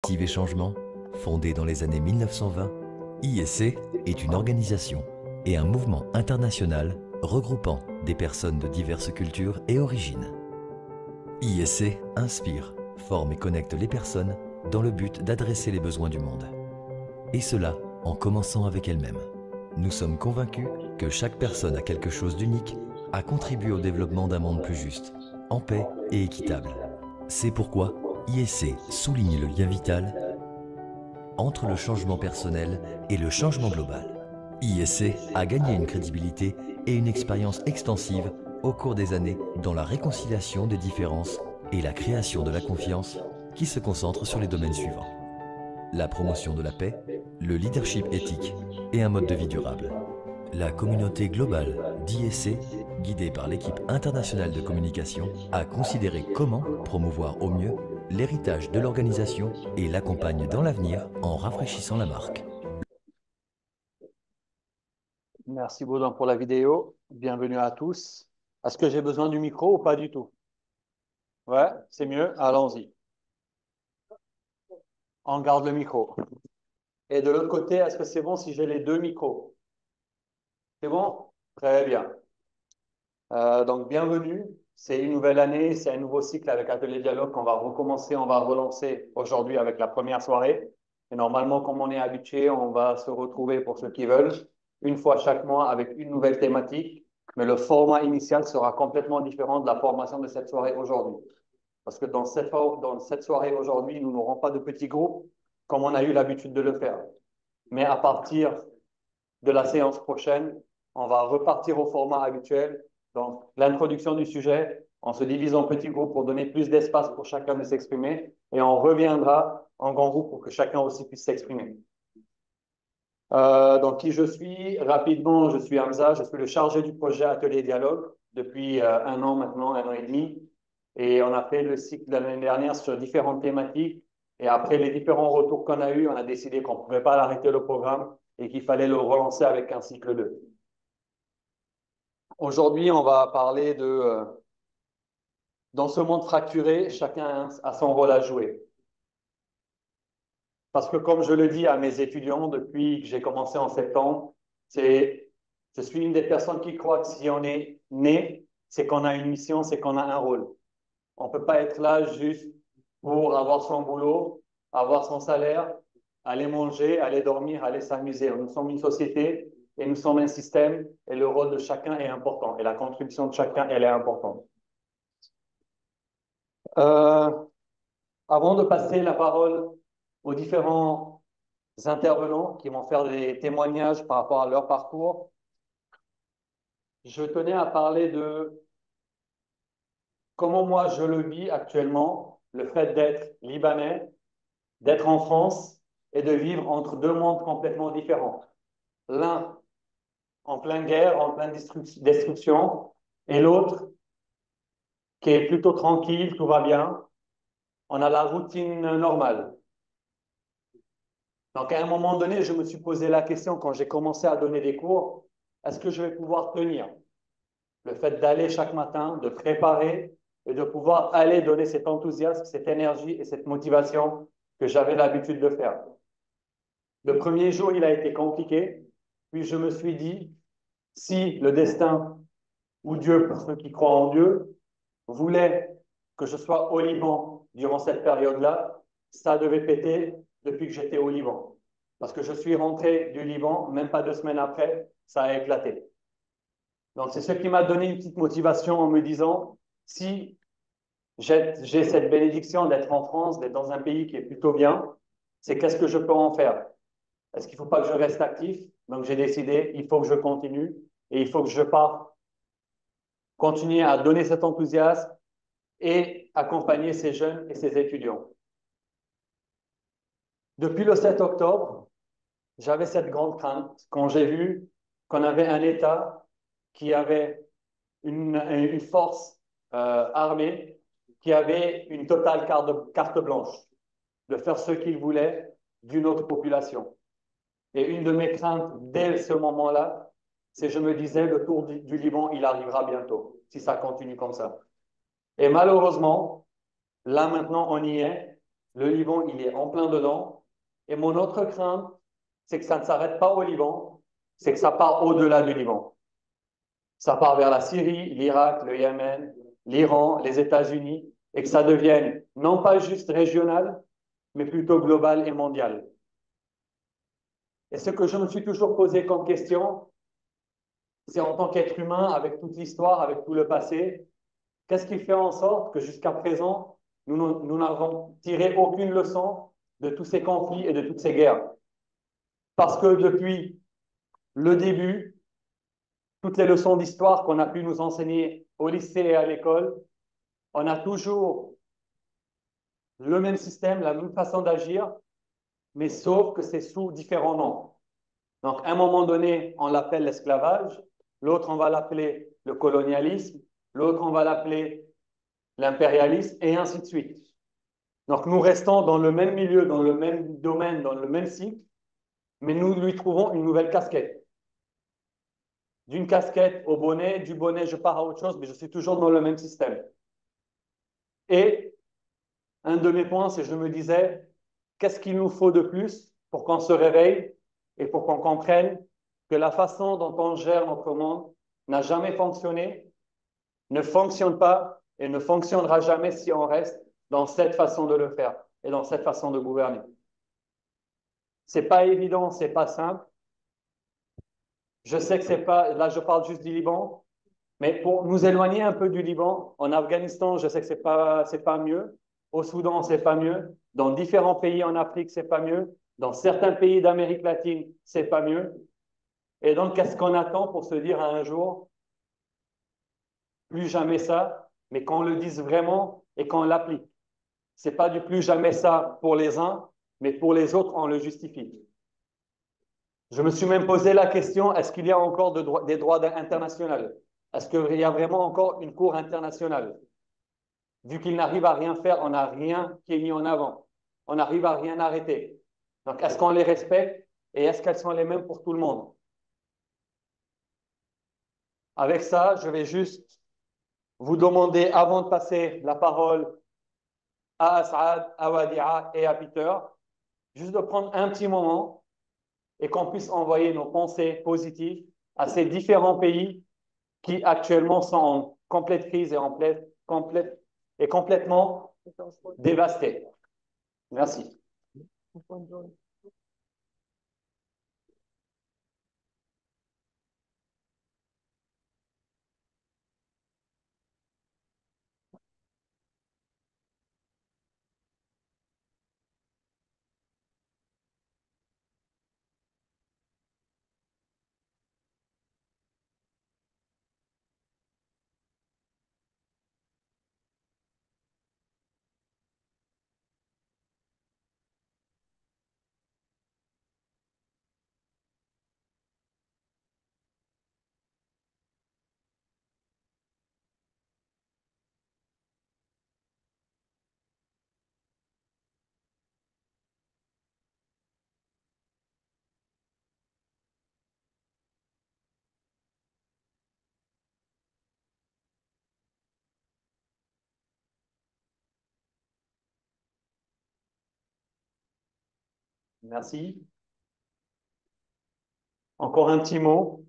Initiative et Changement, fondée dans les années 1920, ISC est une organisation et un mouvement international regroupant des personnes de diverses cultures et origines. ISC inspire, forme et connecte les personnes dans le but d'adresser les besoins du monde. Et cela en commençant avec elle-même. Nous sommes convaincus que chaque personne a quelque chose d'unique à contribuer au développement d'un monde plus juste, en paix et équitable. C'est pourquoi ISC souligne le lien vital entre le changement personnel et le changement global. ISC a gagné une crédibilité et une expérience extensive au cours des années dans la réconciliation des différences et la création de la confiance qui se concentre sur les domaines suivants: la promotion de la paix, le leadership éthique et un mode de vie durable. La communauté globale d'ISC, guidée par l'équipe internationale de communication, a considéré comment promouvoir au mieux l'héritage de l'organisation et l'accompagne dans l'avenir en rafraîchissant la marque. Merci Baudin pour la vidéo. Bienvenue à tous. Est-ce que j'ai besoin du micro ou pas du tout? Ouais, c'est mieux. Allons-y. On garde le micro. Et de l'autre côté, est-ce que c'est bon si j'ai les deux micros? C'est bon? Très bien. Donc, bienvenue. C'est une nouvelle année, c'est un nouveau cycle avec Atelier Dialogue qu'on va recommencer, on va relancer aujourd'hui avec la première soirée. Et normalement, comme on est habitué, on va se retrouver pour ceux qui veulent, une fois chaque mois avec une nouvelle thématique. Mais le format initial sera complètement différent de la formation de cette soirée aujourd'hui. Parce que dans cette soirée aujourd'hui, nous n'aurons pas de petits groupes comme on a eu l'habitude de le faire. Mais à partir de la séance prochaine, on va repartir au format habituel. Donc, l'introduction du sujet, on se divise en petits groupes pour donner plus d'espace pour chacun de s'exprimer et on reviendra en grand groupe pour que chacun aussi puisse s'exprimer. Donc, qui je suis? Rapidement, je suis Hamza, je suis le chargé du projet Atelier Dialogue depuis un an maintenant, un an et demi. Et on a fait le cycle de l'année dernière sur différentes thématiques. Et après les différents retours qu'on a eus, on a décidé qu'on ne pouvait pas arrêter le programme et qu'il fallait le relancer avec un cycle 2. Aujourd'hui, on va parler de dans ce monde fracturé, chacun a son rôle à jouer. Parce que comme je le dis à mes étudiants depuis que j'ai commencé en septembre, je suis une des personnes qui croit que si on est né, c'est qu'on a une mission, c'est qu'on a un rôle. On ne peut pas être là juste pour avoir son boulot, avoir son salaire, aller manger, aller dormir, aller s'amuser. Nous sommes une société et nous sommes un système et le rôle de chacun est important et la contribution de chacun, elle est importante. Euh, Avant de passer la parole aux différents intervenants qui vont faire des témoignages par rapport à leur parcours, je tenais à parler de comment moi je le vis actuellement, le fait d'être libanais, d'être en France et de vivre entre deux mondes complètement différents. L'un en pleine guerre, en pleine destruction, et l'autre qui est plutôt tranquille, tout va bien. On a la routine normale. Donc, à un moment donné, je me suis posé la question quand j'ai commencé à donner des cours, est-ce que je vais pouvoir tenir? Le fait d'aller chaque matin, de préparer et de pouvoir aller donner cet enthousiasme, cette énergie et cette motivation que j'avais l'habitude de faire. Le premier jour, il a été compliqué, puis je me suis dit, si le destin ou Dieu, pour ceux qui croient en Dieu, voulait que je sois au Liban durant cette période-là, ça devait péter depuis que j'étais au Liban. Parce que je suis rentré du Liban, même pas 2 semaines après, ça a éclaté. Donc, c'est ce qui m'a donné une petite motivation en me disant, si j'ai cette bénédiction d'être en France, d'être dans un pays qui est plutôt bien, c'est qu'est-ce que je peux en faire? Est-ce qu'il ne faut pas que je reste actif? Donc, j'ai décidé, il faut que je continue et il faut que je parte, continuer à donner cet enthousiasme et accompagner ces jeunes et ces étudiants. Depuis le 7 octobre, j'avais cette grande crainte quand j'ai vu qu'on avait un État qui avait une force armée, qui avait une totale carte blanche de faire ce qu'il voulait d'une autre population. Et une de mes craintes dès ce moment-là, c'est je me disais, le tour du Liban, il arrivera bientôt, si ça continue comme ça. Et malheureusement, là maintenant, on y est. Le Liban, il est en plein dedans. Et mon autre crainte, c'est que ça ne s'arrête pas au Liban, c'est que ça part au-delà du Liban. Ça part vers la Syrie, l'Irak, le Yémen, l'Iran, les États-Unis, et que ça devienne non pas juste régional, mais plutôt global et mondial. Et ce que je me suis toujours posé comme question, c'est en tant qu'être humain, avec toute l'histoire, avec tout le passé, qu'est-ce qui fait en sorte que jusqu'à présent, nous n'avons tiré aucune leçon de tous ces conflits et de toutes ces guerres? Parce que depuis le début, toutes les leçons d'histoire qu'on a pu nous enseigner au lycée et à l'école, on a toujours le même système, la même façon d'agir, mais sauf que c'est sous différents noms. Donc, à un moment donné, on l'appelle l'esclavage, l'autre, on va l'appeler le colonialisme, l'autre, on va l'appeler l'impérialisme, et ainsi de suite. Donc, nous restons dans le même milieu, dans le même domaine, dans le même cycle, mais nous lui trouvons une nouvelle casquette. D'une casquette au bonnet, du bonnet, je pars à autre chose, mais je suis toujours dans le même système. Et un de mes points, c'est que je me disais, qu'est-ce qu'il nous faut de plus pour qu'on se réveille et pour qu'on comprenne que la façon dont on gère notre monde n'a jamais fonctionné, ne fonctionne pas et ne fonctionnera jamais si on reste dans cette façon de le faire et dans cette façon de gouverner. C'est pas évident, c'est pas simple. Je sais que c'est pas, là je parle juste du Liban, mais pour nous éloigner un peu du Liban, en Afghanistan, je sais que c'est pas mieux. Au Soudan, c'est pas mieux. Dans différents pays en Afrique, c'est pas mieux. Dans certains pays d'Amérique latine, c'est pas mieux. Et donc, qu'est-ce qu'on attend pour se dire un jour, plus jamais ça, mais qu'on le dise vraiment et qu'on l'applique. C'est pas du plus jamais ça pour les uns, mais pour les autres, on le justifie. Je me suis même posé la question, est-ce qu'il y a encore des droits internationaux? Est-ce qu'il y a vraiment encore une cour internationale? Vu qu'il n'arrive à rien faire, on n'a rien qui est mis en avant. On n'arrive à rien arrêter. Donc, est-ce qu'on les respecte et est-ce qu'elles sont les mêmes pour tout le monde? Avec ça, je vais juste vous demander, avant de passer la parole à As'ad, à Wadia et à Peter, juste de prendre un petit moment et qu'on puisse envoyer nos pensées positives à ces différents pays qui actuellement sont en complète crise et complètement dévastés. Merci. Merci. Encore un petit mot,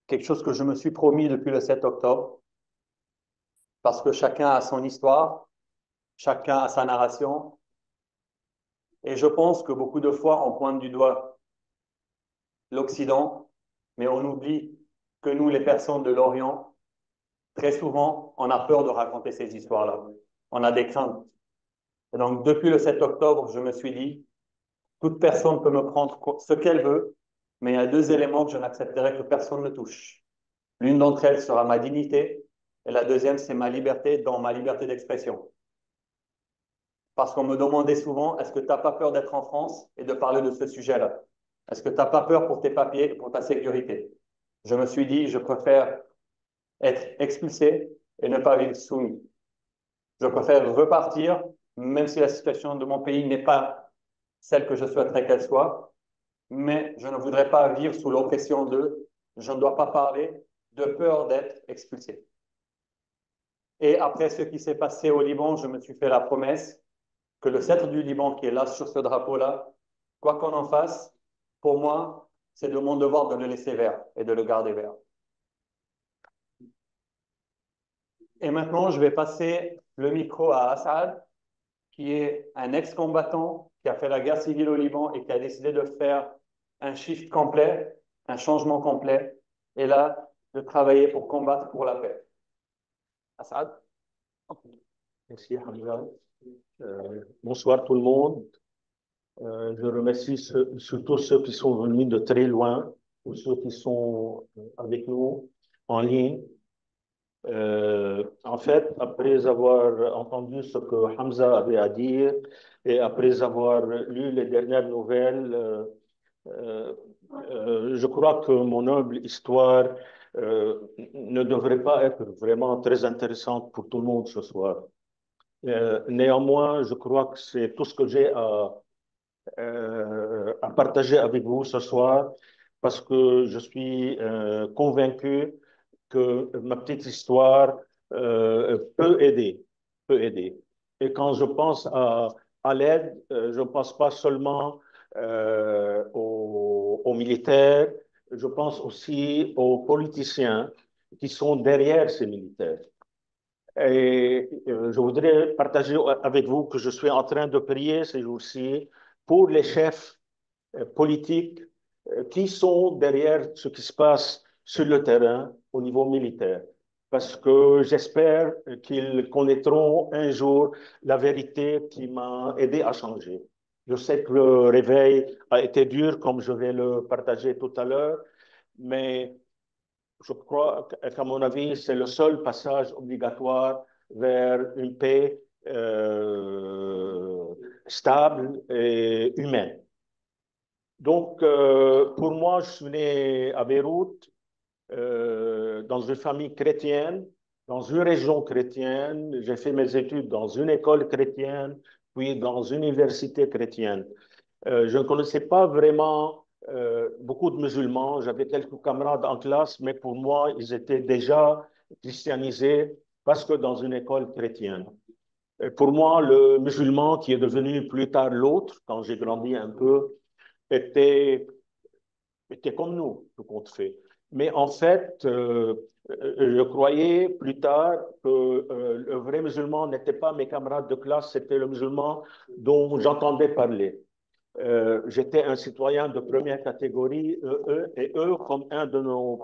quelque chose que je me suis promis depuis le 7 octobre, parce que chacun a son histoire, chacun a sa narration, et je pense que beaucoup de fois, on pointe du doigt l'Occident, mais on oublie que nous, les personnes de l'Orient, très souvent, on a peur de raconter ces histoires-là. On a des craintes. Et donc, depuis le 7 octobre, je me suis dit, toute personne peut me prendre ce qu'elle veut, mais il y a deux éléments que je n'accepterai que personne ne touche. L'une d'entre elles sera ma dignité, et la deuxième, c'est ma liberté, dans ma liberté d'expression. Parce qu'on me demandait souvent, est-ce que tu n'as pas peur d'être en France et de parler de ce sujet-là? Est-ce que tu n'as pas peur pour tes papiers et pour ta sécurité? Je me suis dit, je préfère être expulsé et ne pas vivre soumis. Je préfère repartir, même si la situation de mon pays n'est pas celle que je souhaiterais qu'elle soit, mais je ne voudrais pas vivre sous l'oppression de je ne dois pas parler de peur d'être expulsé. Et après ce qui s'est passé au Liban, je me suis fait la promesse que le sceptre du Liban qui est là sur ce drapeau-là, quoi qu'on en fasse, pour moi, c'est de mon devoir de le laisser vert et de le garder vert. Et maintenant, je vais passer le micro à Assad, qui est un ex-combattant qui a fait la guerre civile au Liban et qui a décidé de faire un shift complet, un changement complet, et là, de travailler pour combattre pour la paix. Assad. Merci, Hamza. Bonsoir tout le monde. Je remercie surtout ceux qui sont venus de très loin ou ceux qui sont avec nous en ligne. En fait, après avoir entendu ce que Hamza avait à dire et après avoir lu les dernières nouvelles, euh, je crois que mon humble histoire ne devrait pas être vraiment très intéressante pour tout le monde ce soir. Néanmoins, je crois que c'est tout ce que j'ai à partager avec vous ce soir parce que je suis convaincu que ma petite histoire peut aider, peut aider. Et quand je pense à l'aide, je ne pense pas seulement aux militaires, je pense aussi aux politiciens qui sont derrière ces militaires. Et je voudrais partager avec vous que je suis en train de prier ces jours-ci pour les chefs politiques qui sont derrière ce qui se passe sur le terrain au niveau militaire. Parce que j'espère qu'ils connaîtront un jour la vérité qui m'a aidé à changer. Je sais que le réveil a été dur, comme je vais le partager tout à l'heure, mais je crois qu'à mon avis, c'est le seul passage obligatoire vers une paix stable et humaine. Donc, pour moi, je suis né à Beyrouth, dans une famille chrétienne, dans une région chrétienne. J'ai fait mes études dans une école chrétienne, puis dans une université chrétienne. Je ne connaissais pas vraiment beaucoup de musulmans. J'avais quelques camarades en classe, mais pour moi, ils étaient déjà christianisés parce que dans une école chrétienne. Et pour moi, le musulman qui est devenu plus tard l'autre, quand j'ai grandi un peu, était, était comme nous, tout compte fait. Mais en fait, je croyais plus tard que le vrai musulman n'était pas mes camarades de classe, c'était le musulman dont j'entendais parler. J'étais un citoyen de première catégorie, et eux, comme un de nos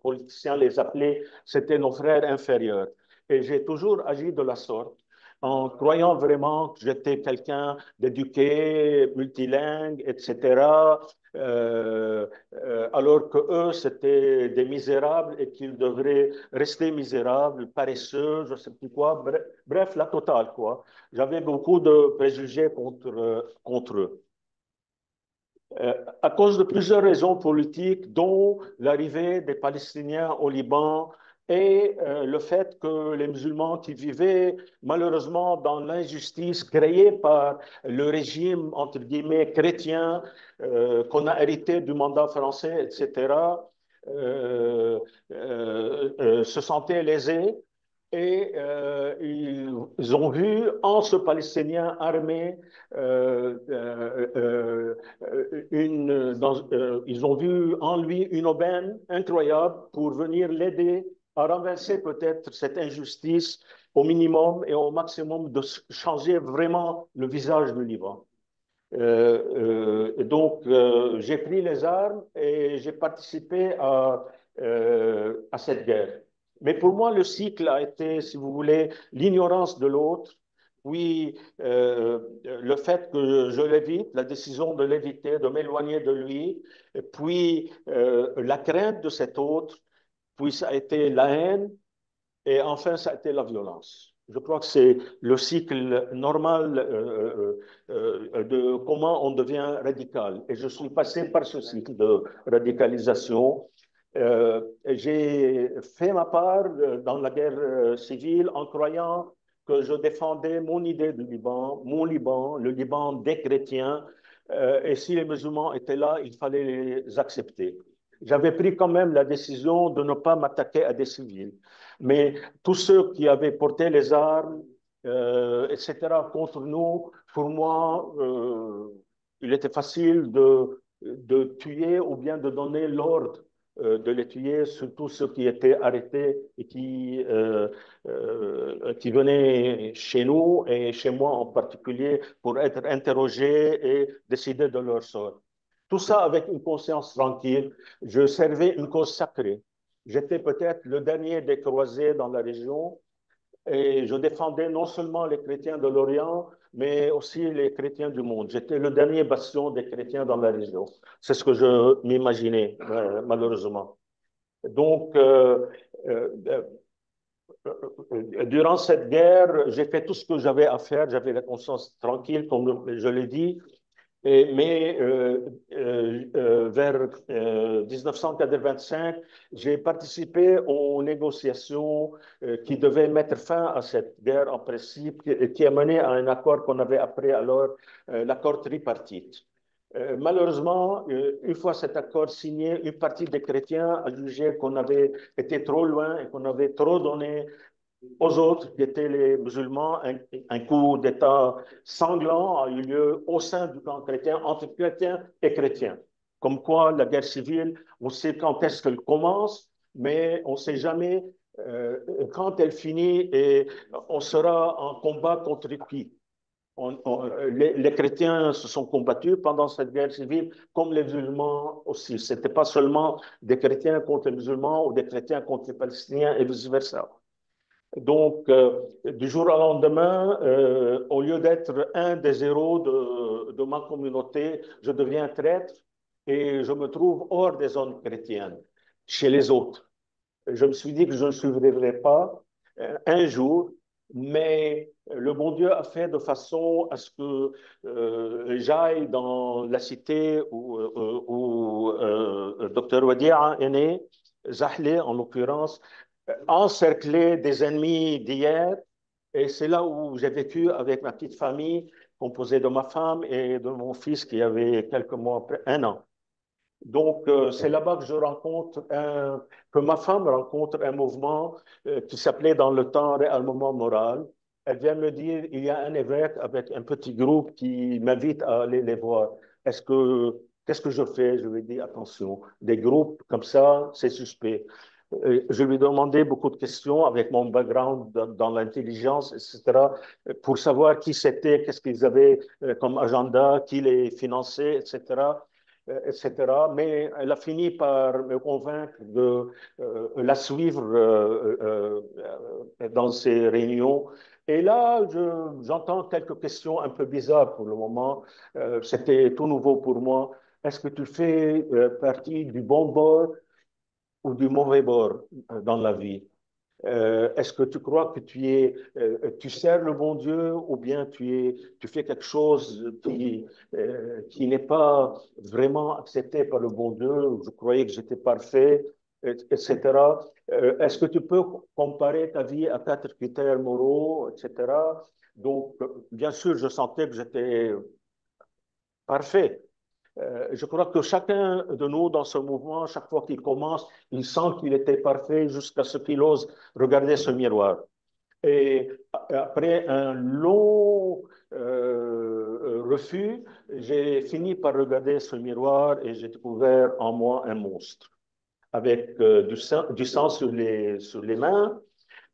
politiciens les appelait, c'était nos frères inférieurs. Et j'ai toujours agi de la sorte, en croyant vraiment que j'étais quelqu'un d'éduqué, multilingue, etc., alors que eux, c'était des misérables et qu'ils devraient rester misérables, paresseux, je ne sais plus quoi, bref, la totale, quoi. J'avais beaucoup de préjugés contre eux. À cause de plusieurs raisons politiques, dont l'arrivée des Palestiniens au Liban et le fait que les musulmans qui vivaient malheureusement dans l'injustice créée par le régime, entre guillemets, chrétien, qu'on a hérité du mandat français, etc., se sentaient lésés et ils ont vu en ce Palestinien armé ils ont vu en lui une aubaine incroyable pour venir l'aider à renverser peut-être cette injustice au minimum et au maximum de changer vraiment le visage du Liban. Donc, j'ai pris les armes et j'ai participé à cette guerre. Mais pour moi, le cycle a été, si vous voulez, l'ignorance de l'autre, puis le fait que je l'évite, la décision de l'éviter, de m'éloigner de lui, puis la crainte de cet autre, puis ça a été la haine, et enfin, ça a été la violence. Je crois que c'est le cycle normal de comment on devient radical. Et je suis passé par ce cycle de radicalisation. J'ai fait ma part dans la guerre civile en croyant que je défendais mon idée du Liban, mon Liban, le Liban des chrétiens. Et si les musulmans étaient là, il fallait les accepter. J'avais pris quand même la décision de ne pas m'attaquer à des civils. Mais tous ceux qui avaient porté les armes etc., contre nous, pour moi, il était facile de tuer ou bien de donner l'ordre de les tuer, surtout ceux qui étaient arrêtés et qui venaient chez nous et chez moi en particulier pour être interrogés et décider de leur sort. Tout ça avec une conscience tranquille. Je servais une cause sacrée. J'étais peut-être le dernier des croisés dans la région et je défendais non seulement les chrétiens de l'Orient, mais aussi les chrétiens du monde. J'étais le dernier bastion des chrétiens dans la région. C'est ce que je m'imaginais, malheureusement. Donc, euh, durant cette guerre, j'ai fait tout ce que j'avais à faire. J'avais la conscience tranquille, comme je l'ai dit. Mais vers 1985, j'ai participé aux négociations qui devaient mettre fin à cette guerre en principe, qui a mené à un accord qu'on avait appelé alors l'accord tripartite. Malheureusement, une fois cet accord signé, une partie des chrétiens a jugé qu'on avait été trop loin et qu'on avait trop donné aux autres, qui étaient les musulmans. Un coup d'État sanglant a eu lieu au sein du camp chrétien, entre chrétiens et chrétiens. Comme quoi, la guerre civile, on sait quand est-ce qu'elle commence, mais on ne sait jamais quand elle finit et on sera en combat contre qui. Les chrétiens se sont combattus pendant cette guerre civile, comme les musulmans aussi. Ce n'était pas seulement des chrétiens contre les musulmans ou des chrétiens contre les Palestiniens et vice-versa. Donc, du jour au lendemain, au lieu d'être un des héros de ma communauté, je deviens traître et je me trouve hors des zones chrétiennes, chez les autres. Je me suis dit que je ne survivrai pas un jour, mais le bon Dieu a fait de façon à ce que j'aille dans la cité où Dr Wadia est né, Zahle en l'occurrence, encerclé des ennemis d'hier. Et c'est là où j'ai vécu avec ma petite famille, composée de ma femme et de mon fils qui avait quelques mois, un an. Donc, c'est là-bas que que ma femme rencontre un mouvement qui s'appelait dans le temps Réarmement moral. Elle vient me dire, il y a un évêque avec un petit groupe qui m'invite à aller les voir. Qu'est-ce que je fais? Je lui dis, attention, des groupes comme ça, c'est suspect. Je lui ai demandé beaucoup de questions avec mon background dans l'intelligence, etc., pour savoir qui c'était, qu'est-ce qu'ils avaient comme agenda, qui les finançait, etc., etc. Mais elle a fini par me convaincre de la suivre dans ces réunions. Et là, j'entends quelques questions un peu bizarres pour le moment. C'était tout nouveau pour moi. Est-ce que tu fais partie du bon bord ou du mauvais bord dans la vie? Est-ce que tu crois que tu sers le bon Dieu ou bien tu fais quelque chose qui n'est pas vraiment accepté par le bon Dieu? Je croyais que j'étais parfait, etc. Est-ce que tu peux comparer ta vie à 4 critères moraux, etc. Donc, bien sûr, je sentais que j'étais parfait. Je crois que chacun de nous, dans ce mouvement, chaque fois qu'il commence, il sent qu'il était parfait jusqu'à ce qu'il ose regarder ce miroir. Et après un long refus, j'ai fini par regarder ce miroir et j'ai découvert en moi un monstre, avec du sang sur les mains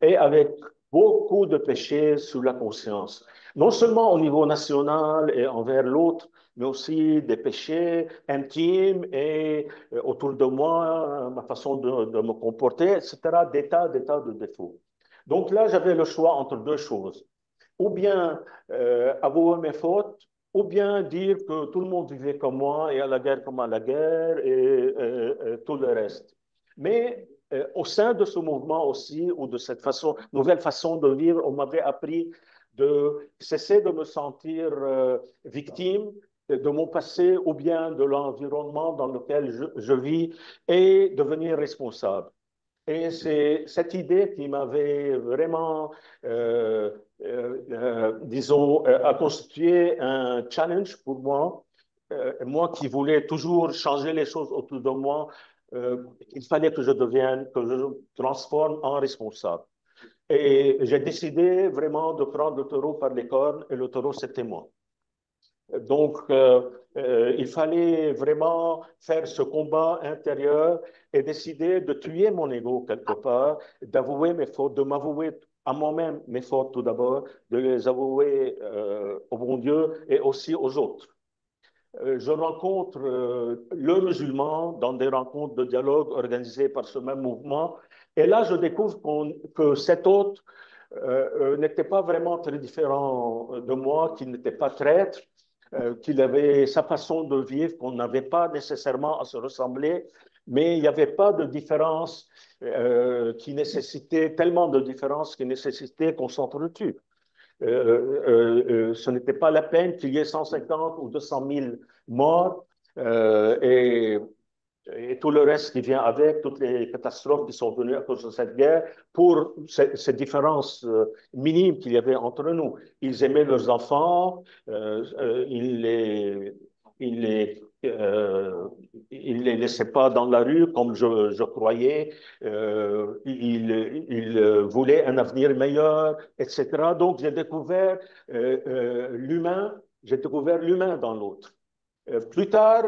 et avec beaucoup de péchés sur la conscience. Non seulement au niveau national et envers l'autre, mais aussi des péchés intimes et autour de moi, ma façon de me comporter, etc., des tas de défauts. Donc là, j'avais le choix entre deux choses. Ou bien avouer mes fautes, ou bien dire que tout le monde vivait comme moi et à la guerre comme à la guerre et tout le reste. Mais au sein de ce mouvement aussi, ou de cette nouvelle façon de vivre, on m'avait appris de cesser de me sentir victime de mon passé ou bien de l'environnement dans lequel je vis et devenir responsable. Et c'est cette idée qui m'avait vraiment, disons, a constitué un challenge pour moi. Moi qui voulais toujours changer les choses autour de moi, il fallait que je transforme en responsable. Et j'ai décidé vraiment de prendre le taureau par les cornes et le taureau, c'était moi. Donc, il fallait vraiment faire ce combat intérieur et décider de tuer mon ego quelque part, d'avouer mes fautes, de m'avouer à moi-même mes fautes tout d'abord, de les avouer au bon Dieu et aussi aux autres. Je rencontre le musulman dans des rencontres de dialogue organisées par ce même mouvement. Et là, je découvre que cet autre n'était pas vraiment très différent de moi, qu'il n'était pas traître, qu'il avait sa façon de vivre, qu'on n'avait pas nécessairement à se ressembler, mais il n'y avait pas de différence qui nécessitait, tellement de différences qui nécessitaient qu'on s'entretue. Ce n'était pas la peine qu'il y ait 150 ou 200 000 morts et tout le reste qui vient avec, toutes les catastrophes qui sont venues à cause de cette guerre, pour ces différences minimes qu'il y avait entre nous. Ils aimaient leurs enfants, ils les laissaient pas dans la rue comme je croyais, ils voulaient un avenir meilleur, etc. Donc j'ai découvert l'humain dans l'autre. Plus tard,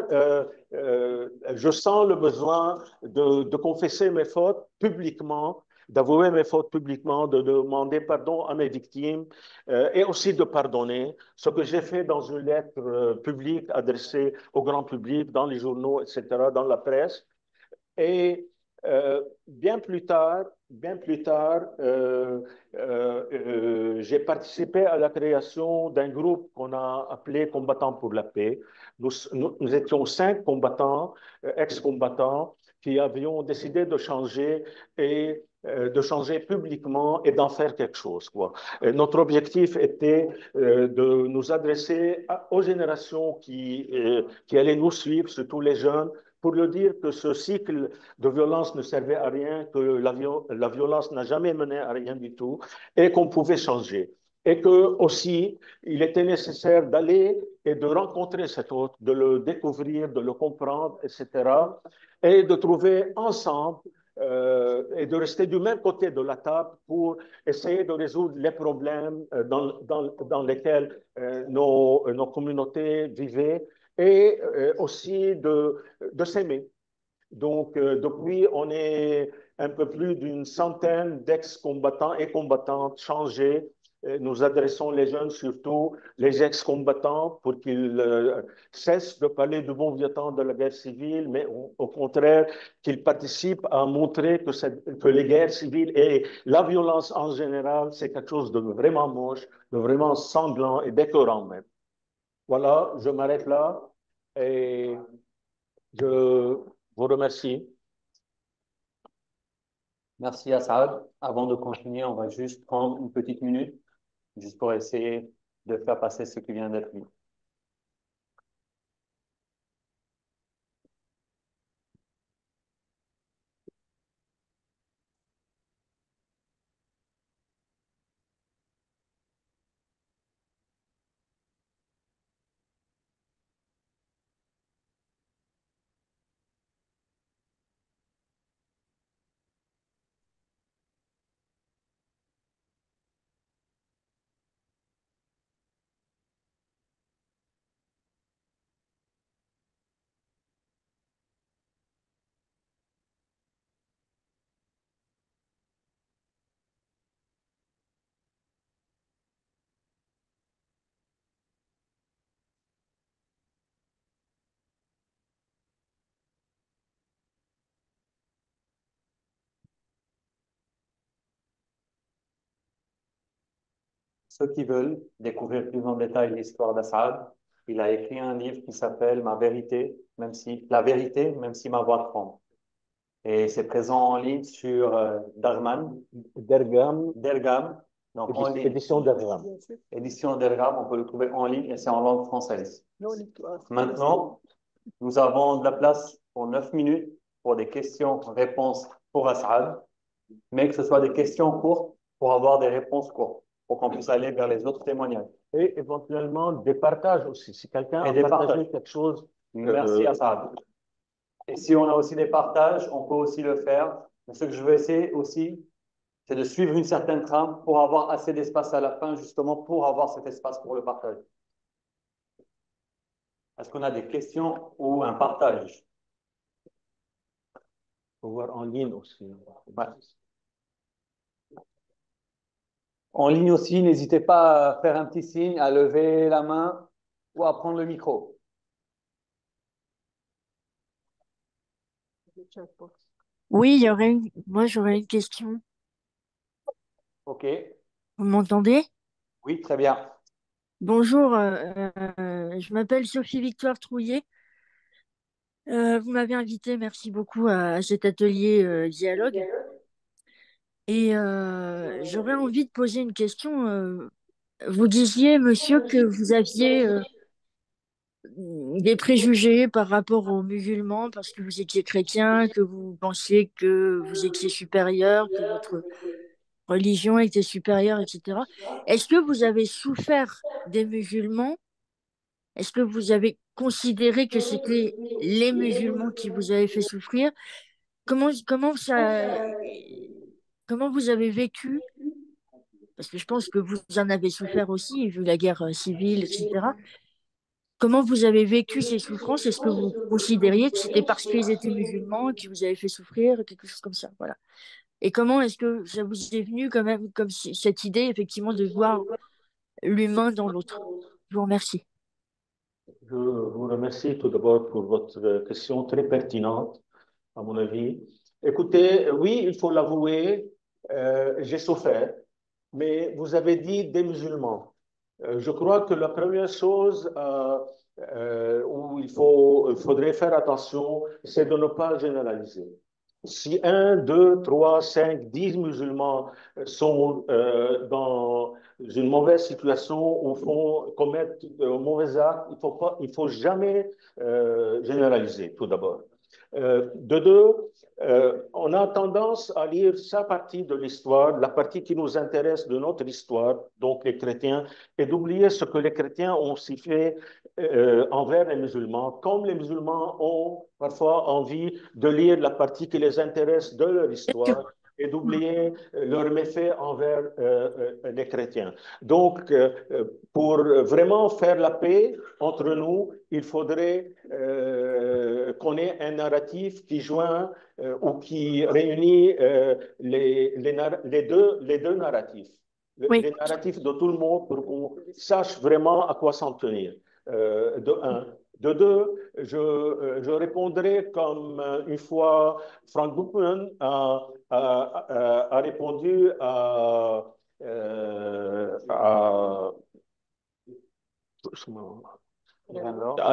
je sens le besoin de confesser mes fautes publiquement, d'avouer mes fautes publiquement, de demander pardon à mes victimes et aussi de pardonner, ce que j'ai fait dans une lettre publique adressée au grand public, dans les journaux, etc., dans la presse. Et bien plus tard, j'ai participé à la création d'un groupe qu'on a appelé Combattants pour la paix. Nous étions 5 combattants, ex-combattants, qui avions décidé de changer et de changer publiquement et d'en faire quelque chose, quoi. Et notre objectif était de nous adresser aux générations qui allaient nous suivre, surtout les jeunes, pour leur dire que ce cycle de violence ne servait à rien, que la violence n'a jamais mené à rien du tout et qu'on pouvait changer. Et que aussi, il était nécessaire d'aller et de rencontrer cet autre, de le découvrir, de le comprendre, etc. Et de trouver ensemble et de rester du même côté de la table pour essayer de résoudre les problèmes dans lesquels nos communautés vivaient et aussi de s'aimer. Donc, depuis, on est un peu plus d'une centaine d'ex-combattants et combattantes changés. Nous adressons les jeunes, surtout les ex-combattants, pour qu'ils cessent de parler du bon vieux temps de la guerre civile, mais au contraire, qu'ils participent à montrer que les guerres civiles et la violence en général, c'est quelque chose de vraiment moche, de vraiment sanglant et d'écœurant même. Voilà, je m'arrête là et je vous remercie. Merci Assad. Avant de continuer, on va juste prendre une petite minute, juste pour essayer de faire passer ce qui vient d'être dit. Ceux qui veulent découvrir plus en détail l'histoire d'Assad, il a écrit un livre qui s'appelle La vérité, même si ma voix tremble. Et c'est présent en ligne sur Dergam, donc en ligne. Édition Dergam. Édition Dergam, on peut le trouver en ligne et c'est en langue française. Maintenant, nous avons de la place pour 9 minutes pour des questions-réponses pour Assad, mais que ce soit des questions courtes pour avoir des réponses courtes, pour qu'on puisse aller vers les autres témoignages. Et éventuellement des partages aussi. Si quelqu'un a partagé quelque chose. Merci Assad. Et si on a aussi des partages, on peut aussi le faire. Mais ce que je veux essayer aussi, C'est de suivre une certaine trame pour avoir assez d'espace à la fin, justement pour avoir cet espace pour le partage. Est-ce qu'on a des questions ou un partage? Faut voir en ligne aussi. Ouais. En ligne aussi, n'hésitez pas à faire un petit signe, à lever la main ou à prendre le micro. Oui, moi j'aurais une question. OK. Vous m'entendez? Oui, très bien. Bonjour, je m'appelle Sophie Victoire Trouillet. Vous m'avez invité, merci beaucoup à cet atelier dialogue. Et j'aurais envie de poser une question. Vous disiez, monsieur, que vous aviez des préjugés par rapport aux musulmans parce que vous étiez chrétien, que vous pensiez que vous étiez supérieur, que votre religion était supérieure, etc. Est-ce que vous avez souffert des musulmans? Est-ce que vous avez considéré que c'était les musulmans qui vous avaient fait souffrir? Comment comment vous avez vécu? Parce que je pense que vous en avez souffert aussi, vu la guerre civile, etc. Comment vous avez vécu ces souffrances? Est-ce que vous considériez que c'était parce qu'ils étaient musulmans qui vous avaient fait souffrir, quelque chose comme ça? Voilà. Et comment est-ce que ça vous est venu quand même comme cette idée, effectivement, de voir l'humain dans l'autre? Je vous remercie. Je vous remercie tout d'abord pour votre question très pertinente, à mon avis. Écoutez, oui, il faut l'avouer, j'ai souffert, mais vous avez dit des musulmans. Je crois que la première chose où il faudrait faire attention, c'est de ne pas généraliser. Si un, deux, trois, cinq, 10 musulmans sont dans une mauvaise situation ou commettent un mauvais acte, il faut jamais généraliser, tout d'abord. De deux, on a tendance à lire sa partie de l'histoire, la partie qui nous intéresse de notre histoire, donc les chrétiens, et d'oublier ce que les chrétiens ont aussi fait envers les musulmans, comme les musulmans ont parfois envie de lire la partie qui les intéresse de leur Bien sûr. histoire et d'oublier leurs méfaits envers les chrétiens. Donc, pour vraiment faire la paix entre nous, il faudrait qu'on ait un narratif qui joint ou qui réunit les deux narratifs. Oui. Les narratifs de tout le monde pour qu'on sache vraiment à quoi s'en tenir. De un. De deux, je répondrai comme une fois Frank Buchmann a répondu à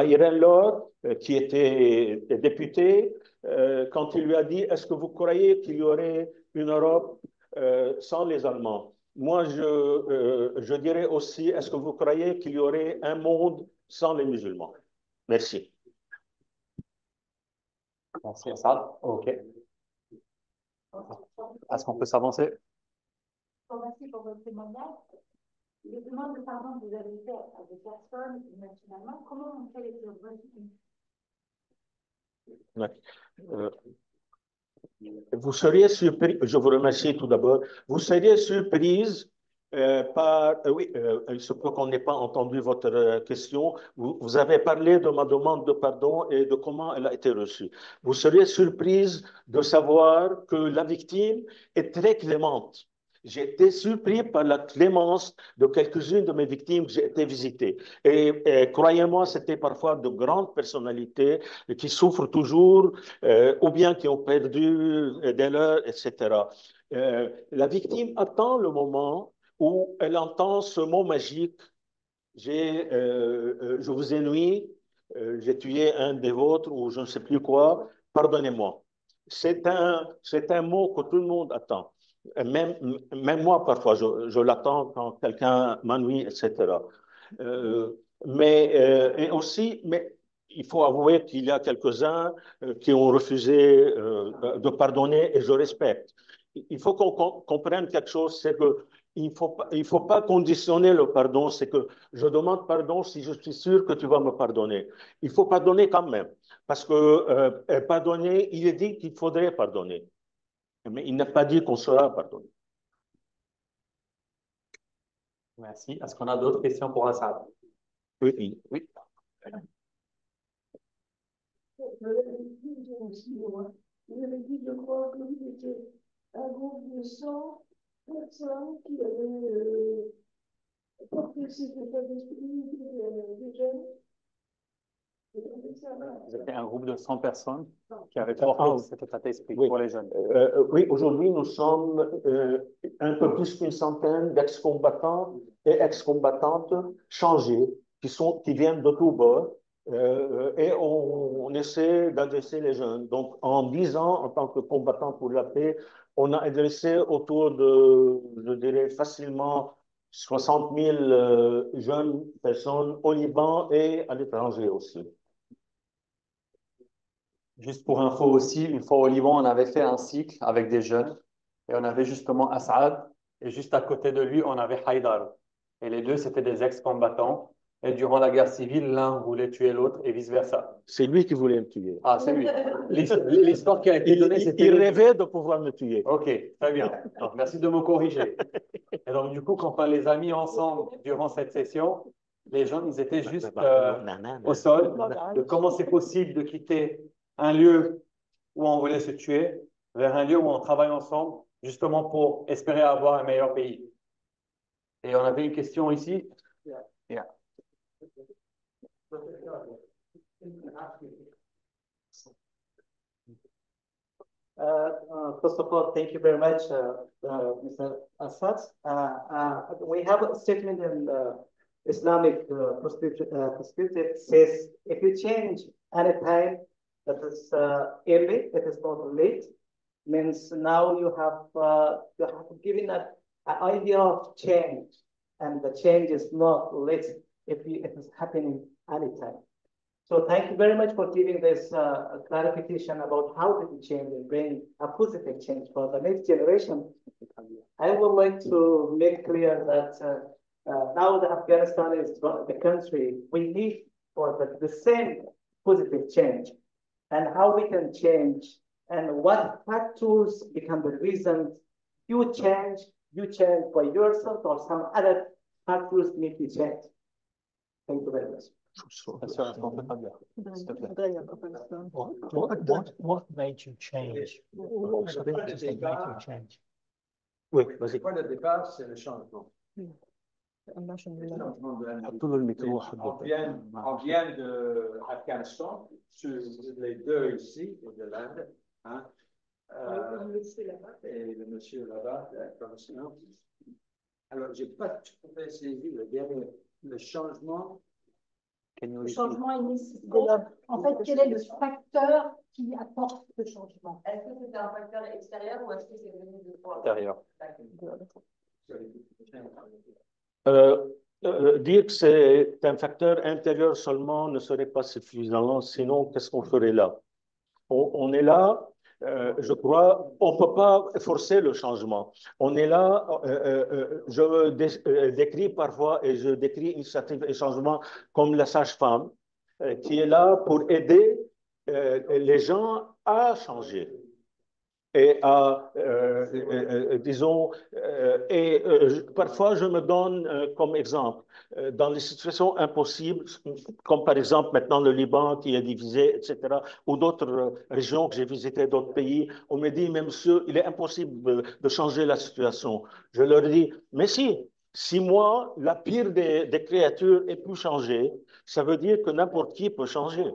Irène Lord, qui était députée, quand il lui a dit, est-ce que vous croyez qu'il y aurait une Europe sans les Allemands? Moi, je dirais aussi, est-ce que vous croyez qu'il y aurait un monde sans les musulmans? Merci. Merci à ça. OK. Est-ce qu'on peut s'avancer? Merci pour votre témoignage. Les demandes de pardon que vous avez faites à des personnes, naturellement, comment on fait les reçus? Ouais. Vous seriez surpris, je vous remercie tout d'abord, vous seriez surprise oui, il se peut qu'on n'ait pas entendu votre question. Vous avez parlé de ma demande de pardon et de comment elle a été reçue. Vous seriez surprise de savoir que la victime est très clémente. J'ai été surpris par la clémence de quelques-unes de mes victimes que j'ai été visiter. Et croyez-moi, c'était parfois de grandes personnalités qui souffrent toujours ou bien qui ont perdu des leurs, etc. La victime attend le moment où elle entend ce mot magique, je vous ai nui, j'ai tué un des vôtres ou je ne sais plus quoi, pardonnez-moi. C'est un mot que tout le monde attend. Même moi, parfois, je l'attends quand quelqu'un m'ennuie, etc. Et aussi, mais il faut avouer qu'il y a quelques-uns qui ont refusé de pardonner et je respecte. Il faut qu'on comprenne quelque chose, c'est que il faut pas conditionner le pardon, c'est que je demande pardon si je suis sûr que tu vas me pardonner. Il faut pardonner quand même, parce que pardonner, il est dit qu'il faudrait pardonner, mais il n'a pas dit qu'on sera pardonné. Merci. Est-ce qu'on a d'autres questions pour Assad? Oui. Oui. Je l'avais dit aussi, moi. Je l'avais dit, je crois que vous étiez un groupe de 100 personnes qui avaient porté cet état d'esprit des jeunes. Vous étiez un groupe de 100 personnes qui avaient Ah, porté cet état d'esprit oui. pour les jeunes. Oui, aujourd'hui, nous sommes un peu plus qu'une centaine d'ex-combattants et ex-combattantes changés qui viennent de tous bords et on essaie d'adresser les jeunes. Donc, en 10 ans, en tant que combattant pour la paix, on a adressé autour de, je dirais facilement, 60 000 jeunes personnes au Liban et à l'étranger aussi. Juste pour info aussi, une fois au Liban, on avait fait un cycle avec des jeunes et on avait justement Assad et juste à côté de lui, on avait Haïdar. Et les deux, c'était des ex-combattants. Et durant la guerre civile, l'un voulait tuer l'autre et vice-versa. C'est lui qui voulait me tuer. Ah, c'est lui. L'histoire qui a été donnée, c'était... Il rêvait de pouvoir me tuer. Ok, très bien. Donc, merci de me corriger. Et donc, du coup, quand on les a mis ensemble durant cette session, les gens, ils étaient juste au sol de comment c'est possible de quitter un lieu où on voulait se tuer vers un lieu où on travaille ensemble, justement pour espérer avoir un meilleur pays. Et on avait une question ici. Yeah. First of all, thank you very much, Mr. Assad. We have a statement in the Islamic perspective says, if you change any time, that is early, it is not late. Means now you have given an idea of change, and the change is not late if it is happening anytime. So thank you very much for giving this clarification about how to change and bring a positive change for the next generation. I would like to make clear that now that Afghanistan is the country we need for the same positive change, and how we can change and what factors become the reason you change by yourself or some other factors need to change. Thank you very much. What made you change? What made you change? Oui, vas-y. Le point de départ, c'est le changement. Le changement de on vient de Afghanistan, sur les deux ici, et de l'Inde, hein, et le monsieur là-bas, alors, je n'ai pas tout à fait saisi le changement. Le changement est nécessaire. En fait, quel est le facteur qui apporte le changement? Est-ce que c'est un facteur extérieur ou est-ce que c'est venu de toi? Intérieur. Dire que c'est un facteur intérieur seulement ne serait pas suffisant, sinon qu'est-ce qu'on ferait là? On est là, je crois, on ne peut pas forcer le changement. On est là, je décris parfois et je décris une initiative et changement comme la sage-femme qui est là pour aider les gens à changer. Et disons, parfois je me donne comme exemple, dans les situations impossibles, comme par exemple maintenant le Liban qui est divisé, etc., ou d'autres régions que j'ai visitées, d'autres pays, on me dit, mais monsieur, il est impossible de changer la situation. Je leur dis, mais si moi, la pire des créatures, ait pu changer, ça veut dire que n'importe qui peut changer.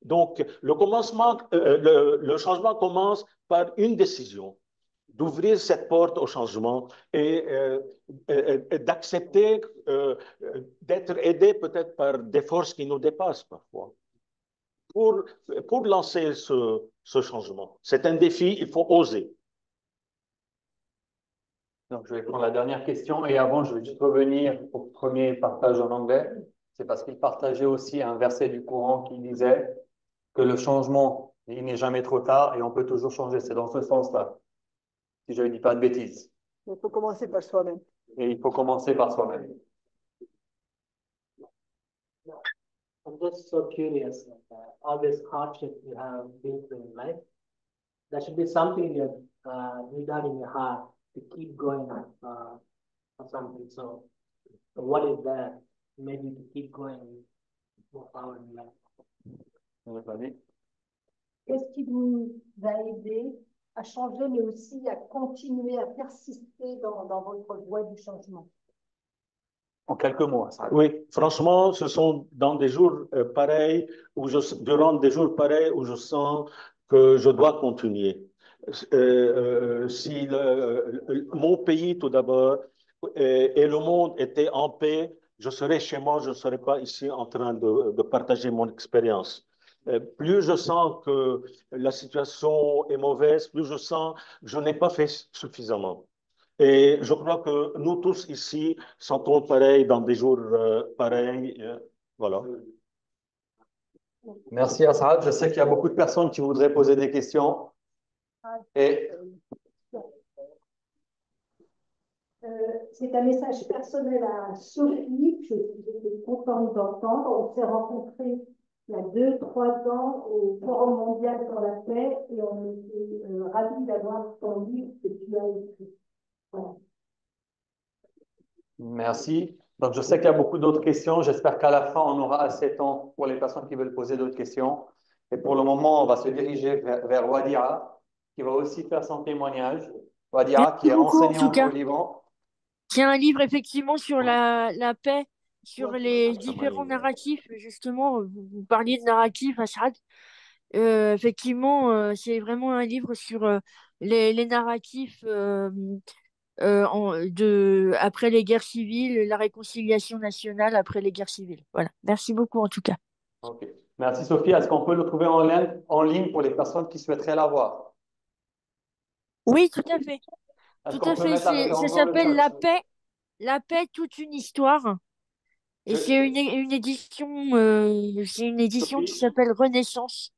Donc, le changement commence par une décision, d'ouvrir cette porte au changement et d'accepter d'être aidé peut-être par des forces qui nous dépassent parfois pour lancer ce changement. C'est un défi, il faut oser. Donc, je vais prendre la dernière question et avant, je vais juste revenir au premier partage en anglais. C'est parce qu'il partageait aussi un verset du Coran qui disait que le changement, il n'est jamais trop tard et on peut toujours changer. C'est dans ce sens-là, si je ne dis pas de bêtises. Il faut commencer par soi-même. Et il faut commencer par soi-même. I'm just so curious, all this hardship you have been through in life, that should be something you got in your heart to keep going or something. So what is that made you to keep going for power in life? Qu'est-ce qui vous a aidé à changer, mais aussi à continuer à persister dans votre voie du changement? En quelques mots, ça. Oui, franchement, ce sont dans des jours pareils, durant des jours pareils où je sens que je dois continuer. Si mon pays, tout d'abord, et le monde étaient en paix, je serais chez moi, je ne serais pas ici en train de partager mon expérience. Plus je sens que la situation est mauvaise, plus je sens que je n'ai pas fait suffisamment. Et je crois que nous tous ici sentons pareil dans des jours pareils. Voilà. Merci Asad. Je sais qu'il y a beaucoup de personnes qui voudraient poser des questions. Et C'est un message personnel à Sophie, que j'étais contente d'entendre. On s'est rencontrés il y a 2-3 ans au Forum mondial pour la paix et on était ravis d'avoir ton livre que tu as écrit. Voilà. merci. Donc, je sais qu'il y a beaucoup d'autres questions. J'espère qu'à la fin, on aura assez de temps pour les personnes qui veulent poser d'autres questions. Et pour le moment, on va se diriger vers Wadia, qui va aussi faire son témoignage. Wadia, Merci qui est beaucoup, en tout enseignante cas. au Liban. C'est un livre effectivement sur la paix, sur les différents narratifs. Justement, vous parliez de narratifs, Ashrad. Effectivement, c'est vraiment un livre sur les narratifs après les guerres civiles, la réconciliation nationale après les guerres civiles. Voilà. Merci beaucoup en tout cas. Ok. Merci Sophie. Est-ce qu'on peut le trouver en ligne pour les personnes qui souhaiteraient l'avoir? Oui, tout à fait. Est-ce Tout qu'on à peut fait. mettre la Ça référence dans le s'appelle chat? La paix, toute une histoire. Et c'est une édition, c'est une édition qui Sophie, s'appelle Renaissance.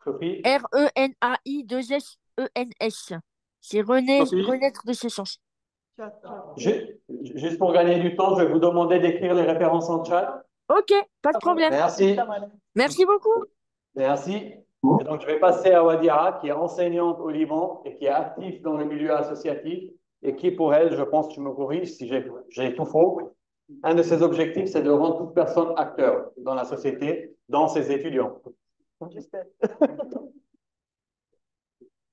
Sophie, Renaissance. C'est Sophie. renaître de ses sens. Juste pour gagner du temps, je vais vous demander d'écrire les références en chat. Ok, pas de problème. Merci. Merci beaucoup. Merci. Et donc, je vais passer à Wadira, qui est enseignante au Liban et qui est active dans le milieu associatif et qui, pour elle, je pense que tu me corriges si j'ai tout faux, un de ses objectifs, c'est de rendre toute personne acteur dans la société, dans ses étudiants. J'espère.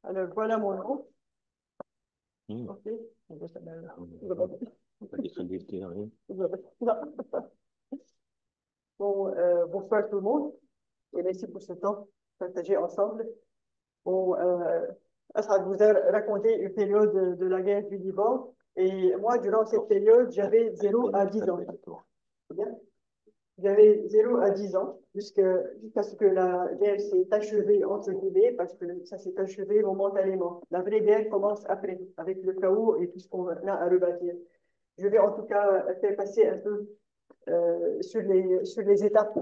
Alors, voilà mon nom. Ok. Bon, bonsoir tout le monde et merci pour ce temps partagé ensemble. Bon, Asad vous a raconté une période de la guerre du Liban et moi, durant cette période, j'avais 0 à 10 ans. Bien. J'avais 0 à 10 ans jusqu'à ce que la guerre s'est achevée entre guillemets, parce que ça s'est achevé momentanément. La vraie guerre commence après, avec le chaos et tout ce qu'on a à rebâtir. Je vais en tout cas faire passer un peu sur les étapes.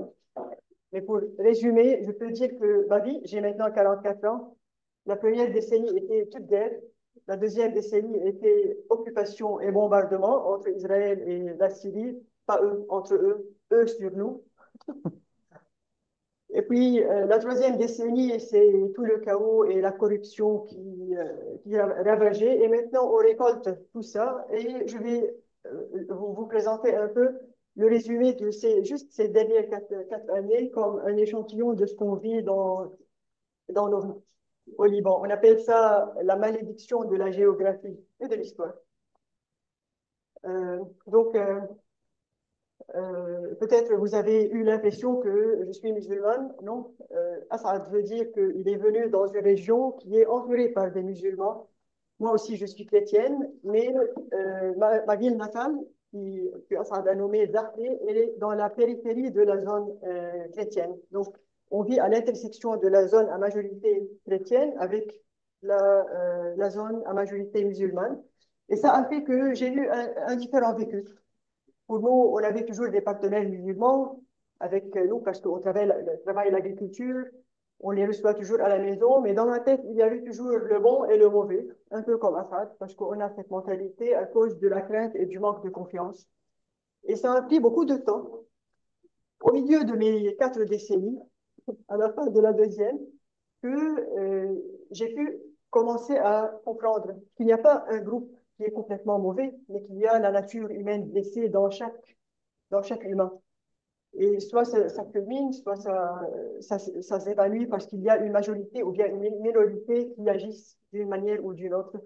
Mais pour résumer, je peux dire que ma vie, j'ai maintenant 44 ans. La première décennie était toute guerre. La deuxième décennie était occupation et bombardement entre Israël et la Syrie. Pas eux, entre eux, eux sur nous. Et puis, la troisième décennie, c'est tout le chaos et la corruption qui a ravagé. Et maintenant, on récolte tout ça. Et je vais vous présenter un peu le résumé de juste ces dernières 4 années comme un échantillon de ce qu'on vit dans nos vies au Liban. On appelle ça la malédiction de la géographie et de l'histoire. Donc, peut-être vous avez eu l'impression que je suis musulmane. Non, Asad veut dire qu'il est venu dans une région qui est entourée par des musulmans. Moi aussi, je suis chrétienne, mais ma ville natale, que Asad a nommée Zahré, elle est dans la périphérie de la zone chrétienne. Donc, on vit à l'intersection de la zone à majorité chrétienne avec la zone à majorité musulmane. Et ça a fait que j'ai eu un différent vécu. Pour nous, on avait toujours des partenaires musulmans avec nous parce qu'on travaille l'agriculture, on les reçoit toujours à la maison, mais dans ma tête, il y avait toujours le bon et le mauvais, un peu comme Assad, parce qu'on a cette mentalité à cause de la crainte et du manque de confiance. Et ça a pris beaucoup de temps. Au milieu de mes 4 décennies, à la fin de la deuxième, que j'ai pu commencer à comprendre qu'il n'y a pas un groupe qui est complètement mauvais, mais qu'il y a la nature humaine blessée dans chaque humain. Et soit ça culmine, soit ça s'évanouit parce qu'il y a une majorité ou bien une minorité qui agissent d'une manière ou d'une autre.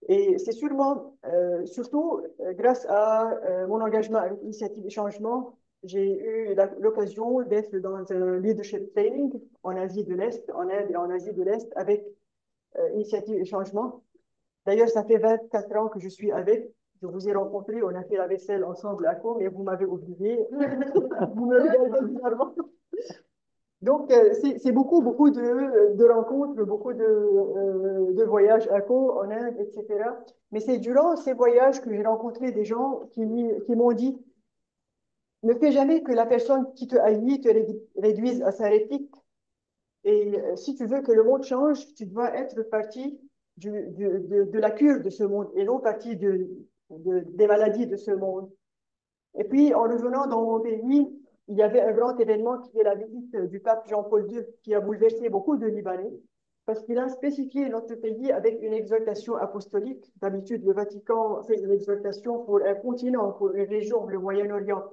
Et c'est sûrement, surtout grâce à mon engagement avec l'Initiative et Changement, j'ai eu l'occasion d'être dans un leadership training en Asie de l'Est, en Inde et en Asie de l'Est avec Initiative et Changement. D'ailleurs, ça fait 24 ans que je suis avec. Je vous ai rencontré, on a fait la vaisselle ensemble à Co, mais vous m'avez oublié. Vous me regardez bizarrement. Donc, c'est beaucoup, beaucoup de rencontres, beaucoup de voyages à Co, en Inde, etc. Mais c'est durant ces voyages que j'ai rencontré des gens qui m'ont dit ne fais jamais que la personne qui te haït te réduise à sa réplique. Et si tu veux que le monde change, tu dois être partie de la cure de ce monde et non partie des maladies de ce monde. Et puis, en revenant dans mon pays, il y avait un grand événement qui est la visite du pape Jean-Paul II, qui a bouleversé beaucoup de Libanais, parce qu'il a spécifié notre pays avec une exhortation apostolique. D'habitude, le Vatican fait une exhortation pour un continent, pour une région, le Moyen-Orient.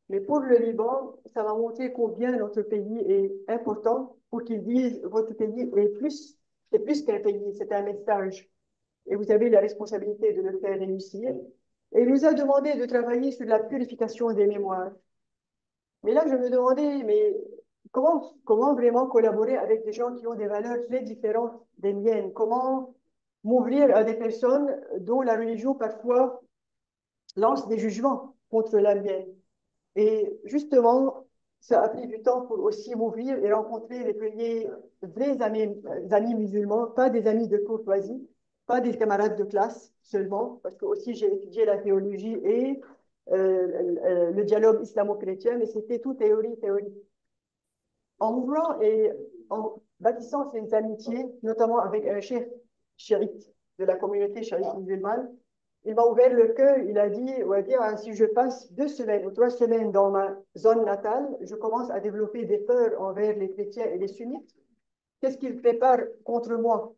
Mais pour le Liban, ça m'a montré combien notre pays est important pour qu'ils disent votre pays c'est plus qu'un pays, c'est un message. Et vous avez la responsabilité de le faire réussir. Et il nous a demandé de travailler sur la purification des mémoires. Mais là, je me demandais, mais comment vraiment collaborer avec des gens qui ont des valeurs très différentes des miennes? Comment m'ouvrir à des personnes dont la religion parfois lance des jugements contre la mienne? Et justement, ça a pris du temps pour aussi m'ouvrir et rencontrer les premiers vrais amis musulmans, pas des amis de courtoisie, pas des camarades de classe seulement, parce que aussi j'ai étudié la théologie et le dialogue islamo-chrétien, mais c'était tout théorie. En m'ouvrant et en bâtissant ces amitiés, notamment avec un chef chiite de la communauté chiite musulmane, il m'a ouvert le cœur, il a dit, on va dire, si je passe 2 semaines ou 3 semaines dans ma zone natale, je commence à développer des peurs envers les chrétiens et les sunnites. Qu'est-ce qu'ils préparent contre moi?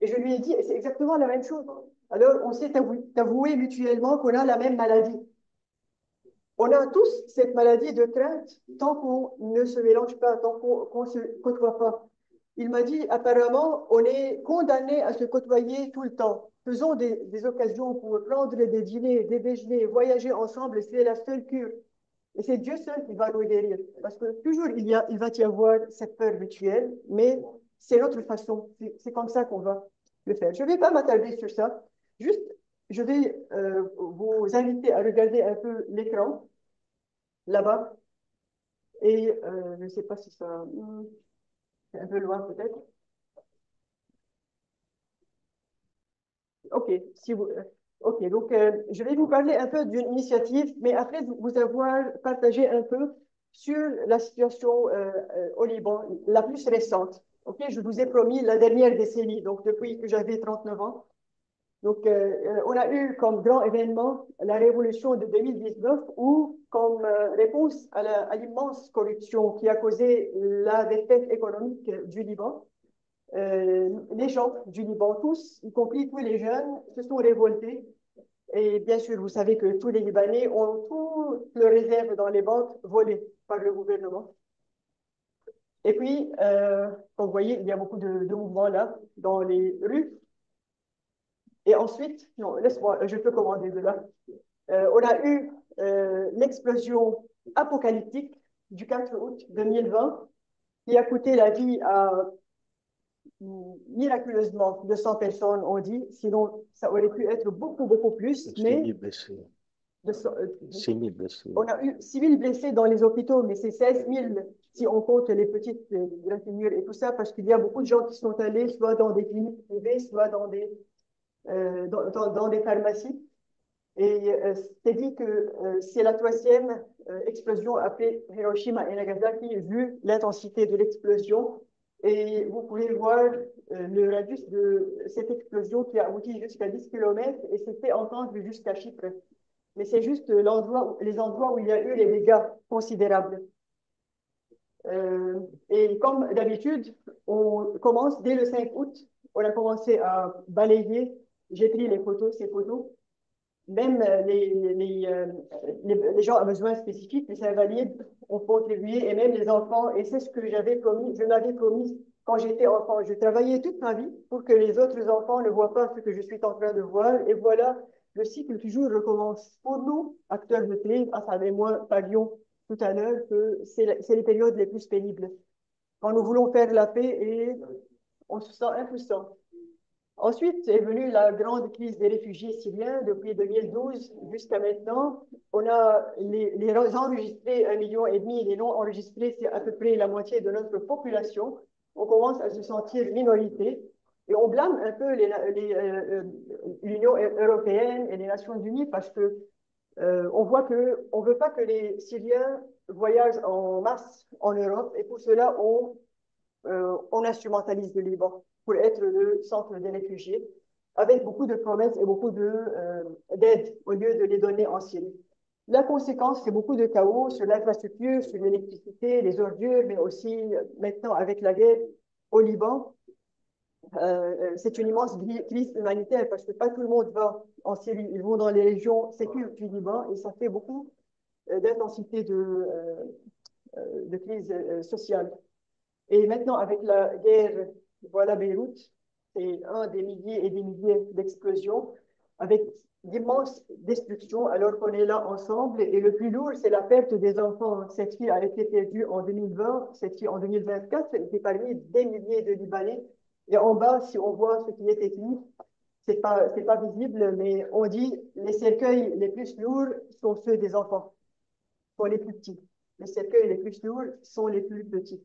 Et je lui ai dit, c'est exactement la même chose. Alors, on s'est avoué mutuellement qu'on a la même maladie. On a tous cette maladie de crainte tant qu'on ne se mélange pas, tant qu'on ne se côtoie pas. Il m'a dit, apparemment, on est condamné à se côtoyer tout le temps. Faisons des occasions pour prendre des dîners, des déjeuners, voyager ensemble, c'est la seule cure. Et c'est Dieu seul qui va nous guérir. Parce que toujours, il va y avoir cette peur mutuelle, mais c'est notre façon. C'est comme ça qu'on va le faire. Je ne vais pas m'attarder sur ça. Juste, je vais vous inviter à regarder un peu l'écran, là-bas. Et je ne sais pas si ça... c'est un peu loin peut-être. OK, OK, donc je vais vous parler un peu d'une initiative, mais après vous avoir partagé un peu sur la situation au Liban, la plus récente. OK, je vous ai promis la dernière décennie, donc depuis que j'avais 39 ans. Donc, on a eu comme grand événement la révolution de 2019 où, comme réponse à l'immense corruption qui a causé la défaite économique du Liban, les gens du Liban, tous, y compris tous les jeunes, se sont révoltés. Et bien sûr, vous savez que tous les Libanais ont toutes leurs réserves dans les banques volées par le gouvernement. Et puis, comme vous voyez, il y a beaucoup de mouvements là, dans les rues. Et ensuite, non, laisse-moi, je peux commander de là. On a eu l'explosion apocalyptique du 4 août 2020 qui a coûté la vie à miraculeusement 200 personnes, on dit. Sinon, ça aurait pu être beaucoup, beaucoup plus. Mais 6 000 blessés. On a eu 6 000 blessés dans les hôpitaux, mais c'est 16 000 si on compte les petites gratinures et tout ça, parce qu'il y a beaucoup de gens qui sont allés soit dans des cliniques privées, soit dans des pharmacies. Et c'est dit que c'est la 3e explosion après Hiroshima et Nagasaki, vu l'intensité de l'explosion. Et vous pouvez voir le radius de cette explosion qui a abouti jusqu'à 10 km et s'est fait entendre jusqu'à Chypre. Mais c'est juste les endroits où il y a eu les dégâts considérables. Et comme d'habitude, on commence dès le 5 août, on a commencé à balayer j'ai pris les photos, ces photos. Même les gens à besoins spécifiques, les invalides, ont contribué, et même les enfants. Et c'est ce que j'avais promis, je m'avais promis quand j'étais enfant. Je travaillais toute ma vie pour que les autres enfants ne voient pas ce que je suis en train de voir. Et voilà, le cycle toujours recommence. Pour nous, acteurs de télé, Assad et moi parlions tout à l'heure que c'est les périodes les plus pénibles. Quand nous voulons faire la paix et on se sent impuissant. Ensuite est venue la grande crise des réfugiés syriens depuis 2012 jusqu'à maintenant. On a les enregistrés 1,5 million, les non enregistrés, c'est à peu près la moitié de notre population. On commence à se sentir minorité et on blâme un peu l'Union européenne et les Nations unies parce que on voit que on veut pas que les Syriens voyagent en masse en Europe et pour cela on instrumentalise le Liban pour être le centre des réfugiés, avec beaucoup de promesses et beaucoup d'aide au lieu de les donner en Syrie. La conséquence, c'est beaucoup de chaos sur l'infrastructure, sur l'électricité, les ordures, mais aussi maintenant avec la guerre au Liban. C'est une immense crise humanitaire parce que pas tout le monde va en Syrie. Ils vont dans les régions sécures du Liban et ça fait beaucoup d'intensité de crise sociale. Et maintenant, avec la guerre, voilà Beyrouth, c'est un des milliers et des milliers d'explosions, avec d'immenses destructions, alors qu'on est là ensemble. Et le plus lourd, c'est la perte des enfants. Cette fille a été perdue en 2020, cette fille en 2024, elle était parmi des milliers de Libanais. Et en bas, si on voit ce qui est écrit, c'est pas visible, mais on dit les cercueils les plus lourds sont ceux des enfants, sont les plus petits. Les cercueils les plus lourds sont les plus petits.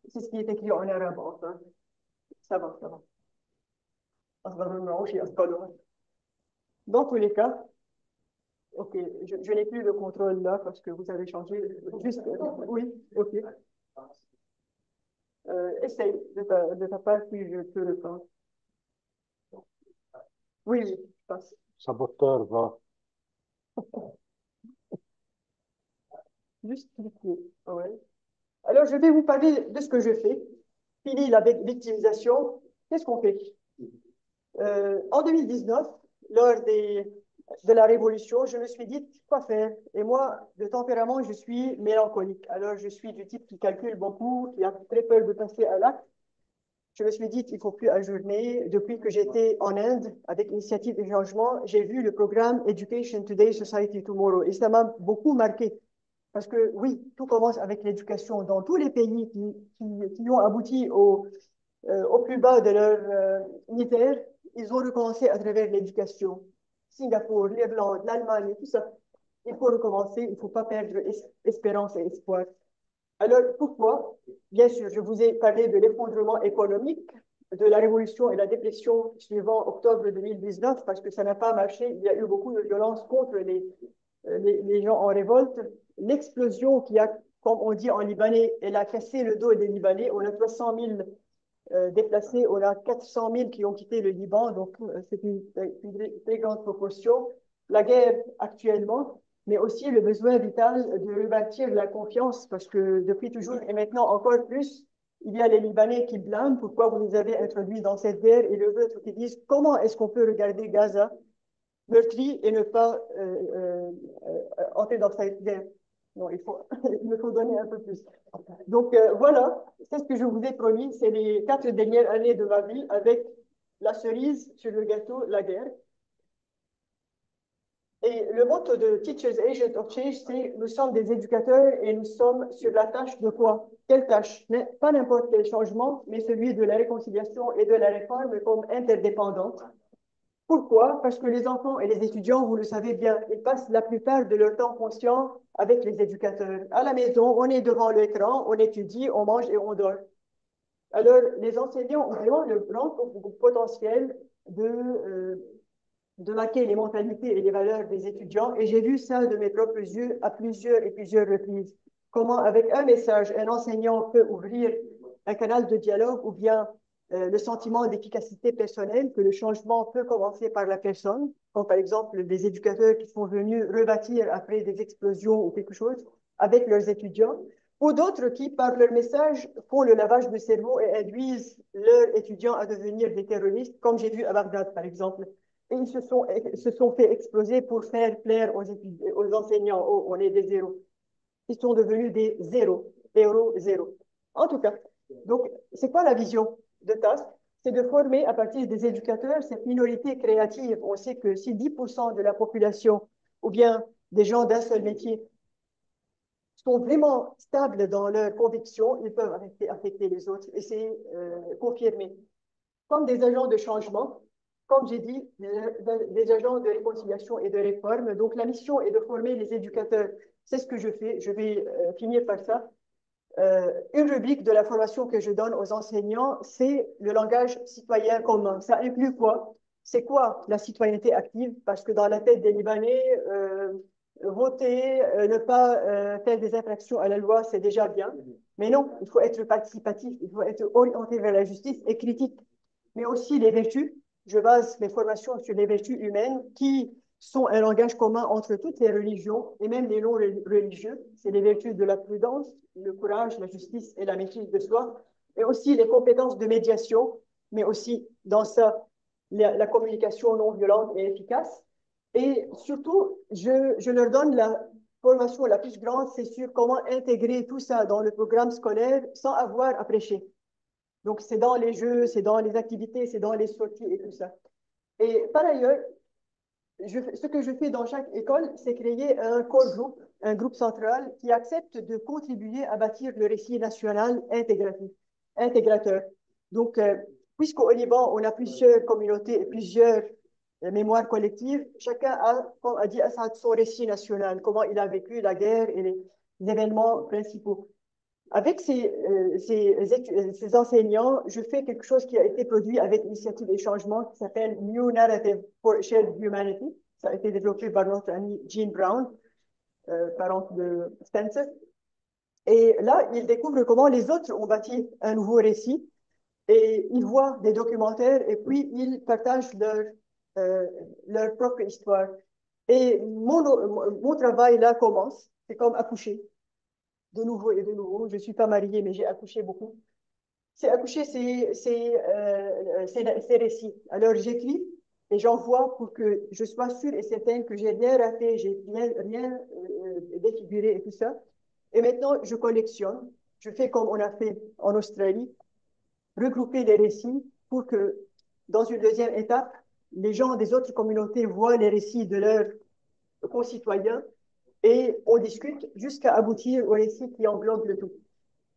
C'est ce qui est écrit en arabe, enfin. Ça va, ça va. Dans tous les cas, ok, je n'ai plus le contrôle là parce que vous avez changé. Juste, oui, ok. Essaye de ta part, puis je peux le faire. Oui, je passe. Saboteur va. Juste cliquer. Ouais. Alors, je vais vous parler de ce que je fais. Fini la victimisation. Qu'est-ce qu'on fait? En 2019, lors de la Révolution, je me suis dit quoi faire. Et moi, de tempérament, je suis mélancolique. Alors, je suis du type qui calcule beaucoup, qui a très peur de passer à l'acte. Je me suis dit qu'il ne faut plus ajourner. Depuis que j'étais en Inde, avec l'Initiative des changements, j'ai vu le programme Education Today, Society Tomorrow. Et ça m'a beaucoup marqué. Parce que oui, tout commence avec l'éducation. Dans tous les pays qui ont abouti au plus bas de leur unitaire, ils ont recommencé à travers l'éducation. Singapour, l'Irlande, l'Allemagne, tout ça. Il faut recommencer, il ne faut pas perdre espérance et espoir. Alors, pourquoi? Bien sûr, je vous ai parlé de l'effondrement économique, de la révolution et la dépression suivant octobre 2019, parce que ça n'a pas marché. Il y a eu beaucoup de violence contre les gens en révolte. L'explosion qui a, comme on dit en libanais, elle a cassé le dos des Libanais. On a 300 000 déplacés, on a 400 000 qui ont quitté le Liban, donc c'est une très grande proportion. La guerre actuellement, mais aussi le besoin vital de rebâtir la confiance, parce que depuis toujours et maintenant encore plus, il y a les Libanais qui blâment pourquoi vous nous avez introduits dans cette guerre et les autres qui disent comment est-ce qu'on peut regarder Gaza meurtri et ne pas entrer dans cette guerre. Non, il me faut donner un peu plus. Donc voilà, c'est ce que je vous ai promis, c'est les 4 dernières années de ma vie avec la cerise sur le gâteau, la guerre. Et le motto de Teachers Agent of Change, c'est nous sommes des éducateurs et nous sommes sur la tâche de quoi? Quelle tâche? Pas n'importe quel changement, mais celui de la réconciliation et de la réforme comme interdépendante. Pourquoi? Parce que les enfants et les étudiants, vous le savez bien, ils passent la plupart de leur temps conscient avec les éducateurs. À la maison, on est devant l'écran, on étudie, on mange et on dort. Alors, les enseignants ont vraiment le grand potentiel de marquer les mentalités et les valeurs des étudiants. Et j'ai vu ça de mes propres yeux à plusieurs et plusieurs reprises. Comment, avec un message, un enseignant peut ouvrir un canal de dialogue ou bien le sentiment d'efficacité personnelle, que le changement peut commencer par la personne, comme par exemple des éducateurs qui sont venus rebâtir après des explosions ou quelque chose avec leurs étudiants. ou d'autres qui, par leur message, font le lavage de cerveau et induisent leurs étudiants à devenir des terroristes, comme j'ai vu à Bagdad, par exemple. Et ils se sont fait exploser pour faire plaire aux enseignants. Oh, on est des zéros. Ils sont devenus des zéros, héros zéro. En tout cas, donc, c'est quoi la vision de TASC? C'est de former à partir des éducateurs cette minorité créative. On sait que si 10% de la population, ou bien des gens d'un seul métier, sont vraiment stables dans leurs convictions, ils peuvent affecter les autres. Et c'est confirmé. Comme des agents de changement, comme j'ai dit, des agents de réconciliation et de réforme. Donc, la mission est de former les éducateurs. C'est ce que je fais. Je vais finir par ça. Une rubrique de la formation que je donne aux enseignants, c'est le langage citoyen commun. Ça inclut quoi? C'est quoi la citoyenneté active? Parce que dans la tête des Libanais, voter, ne pas faire des infractions à la loi, c'est déjà bien. Mais non, il faut être participatif, il faut être orienté vers la justice et critique. Mais aussi les vertus. Je base mes formations sur les vertus humaines qui sont un langage commun entre toutes les religions et même les non-religieux. C'est les vertus de la prudence, le courage, la justice et la maîtrise de soi. Et aussi les compétences de médiation, mais aussi dans ça, la communication non violente et efficace. Et surtout, je leur donne la formation la plus grande, c'est sur comment intégrer tout ça dans le programme scolaire sans avoir à prêcher. Donc, c'est dans les jeux, c'est dans les activités, c'est dans les sorties et tout ça. Et par ailleurs, ce que je fais dans chaque école, c'est créer un core group, un groupe central qui accepte de contribuer à bâtir le récit national intégrateur. Donc, puisqu'au Liban, on a plusieurs communautés et plusieurs mémoires collectives, chacun a, comme a dit Assad, son récit national, comment il a vécu la guerre et les événements principaux. Avec ces enseignants, je fais quelque chose qui a été produit avec l'Initiative et Changement qui s'appelle New Narrative for Shared Humanity. Ça a été développé par notre ami Jean Brown, parente de Spencer. Et là, ils découvrent comment les autres ont bâti un nouveau récit et ils voient des documentaires et puis ils partagent leur propre histoire. Et mon travail là commence, c'est comme accoucher. De nouveau et de nouveau. Je ne suis pas mariée, mais j'ai accouché beaucoup. C'est accoucher ces récits. Alors, j'écris et j'envoie pour que je sois sûre et certaine que j'ai rien raté, j'ai rien défiguré et tout ça. Et maintenant, je collectionne. Je fais comme on a fait en Australie, regrouper les récits pour que, dans une deuxième étape, les gens des autres communautés voient les récits de leurs concitoyens et on discute jusqu'à aboutir au récit qui englobe le tout.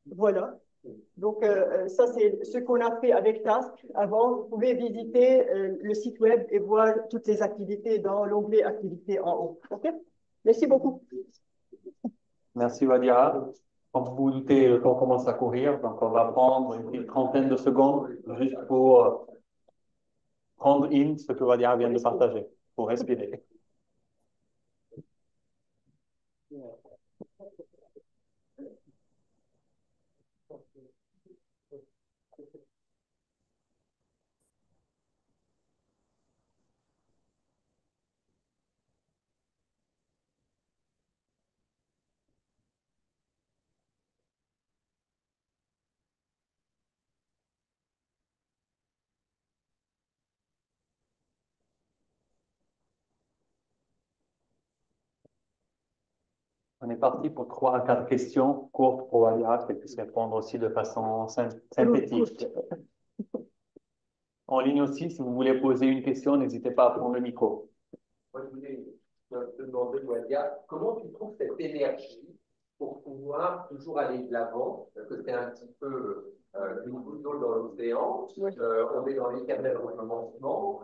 Voilà. Donc, ça, c'est ce qu'on a fait avec Task. Avant, vous pouvez visiter le site web et voir toutes les activités dans l'onglet Activités en haut. OK? Merci beaucoup. Merci, Wadia. Comme vous vous doutez, le temps commence à courir, donc on va prendre une trentaine de secondes juste pour prendre in ce que Wadia vient de partager, pour respirer. On est parti pour 3 à 4 questions courtes pour Wadia, qu'elle puisse répondre aussi de façon synthétique. En ligne aussi, si vous voulez poser une question, n'hésitez pas à prendre le micro. Moi, je voulais te demander, Wadia, comment tu trouves cette énergie pour pouvoir toujours aller de l'avant, parce que c'est un petit peu une goutte d'eau dans l'océan. On est dans l'éternel recommencement.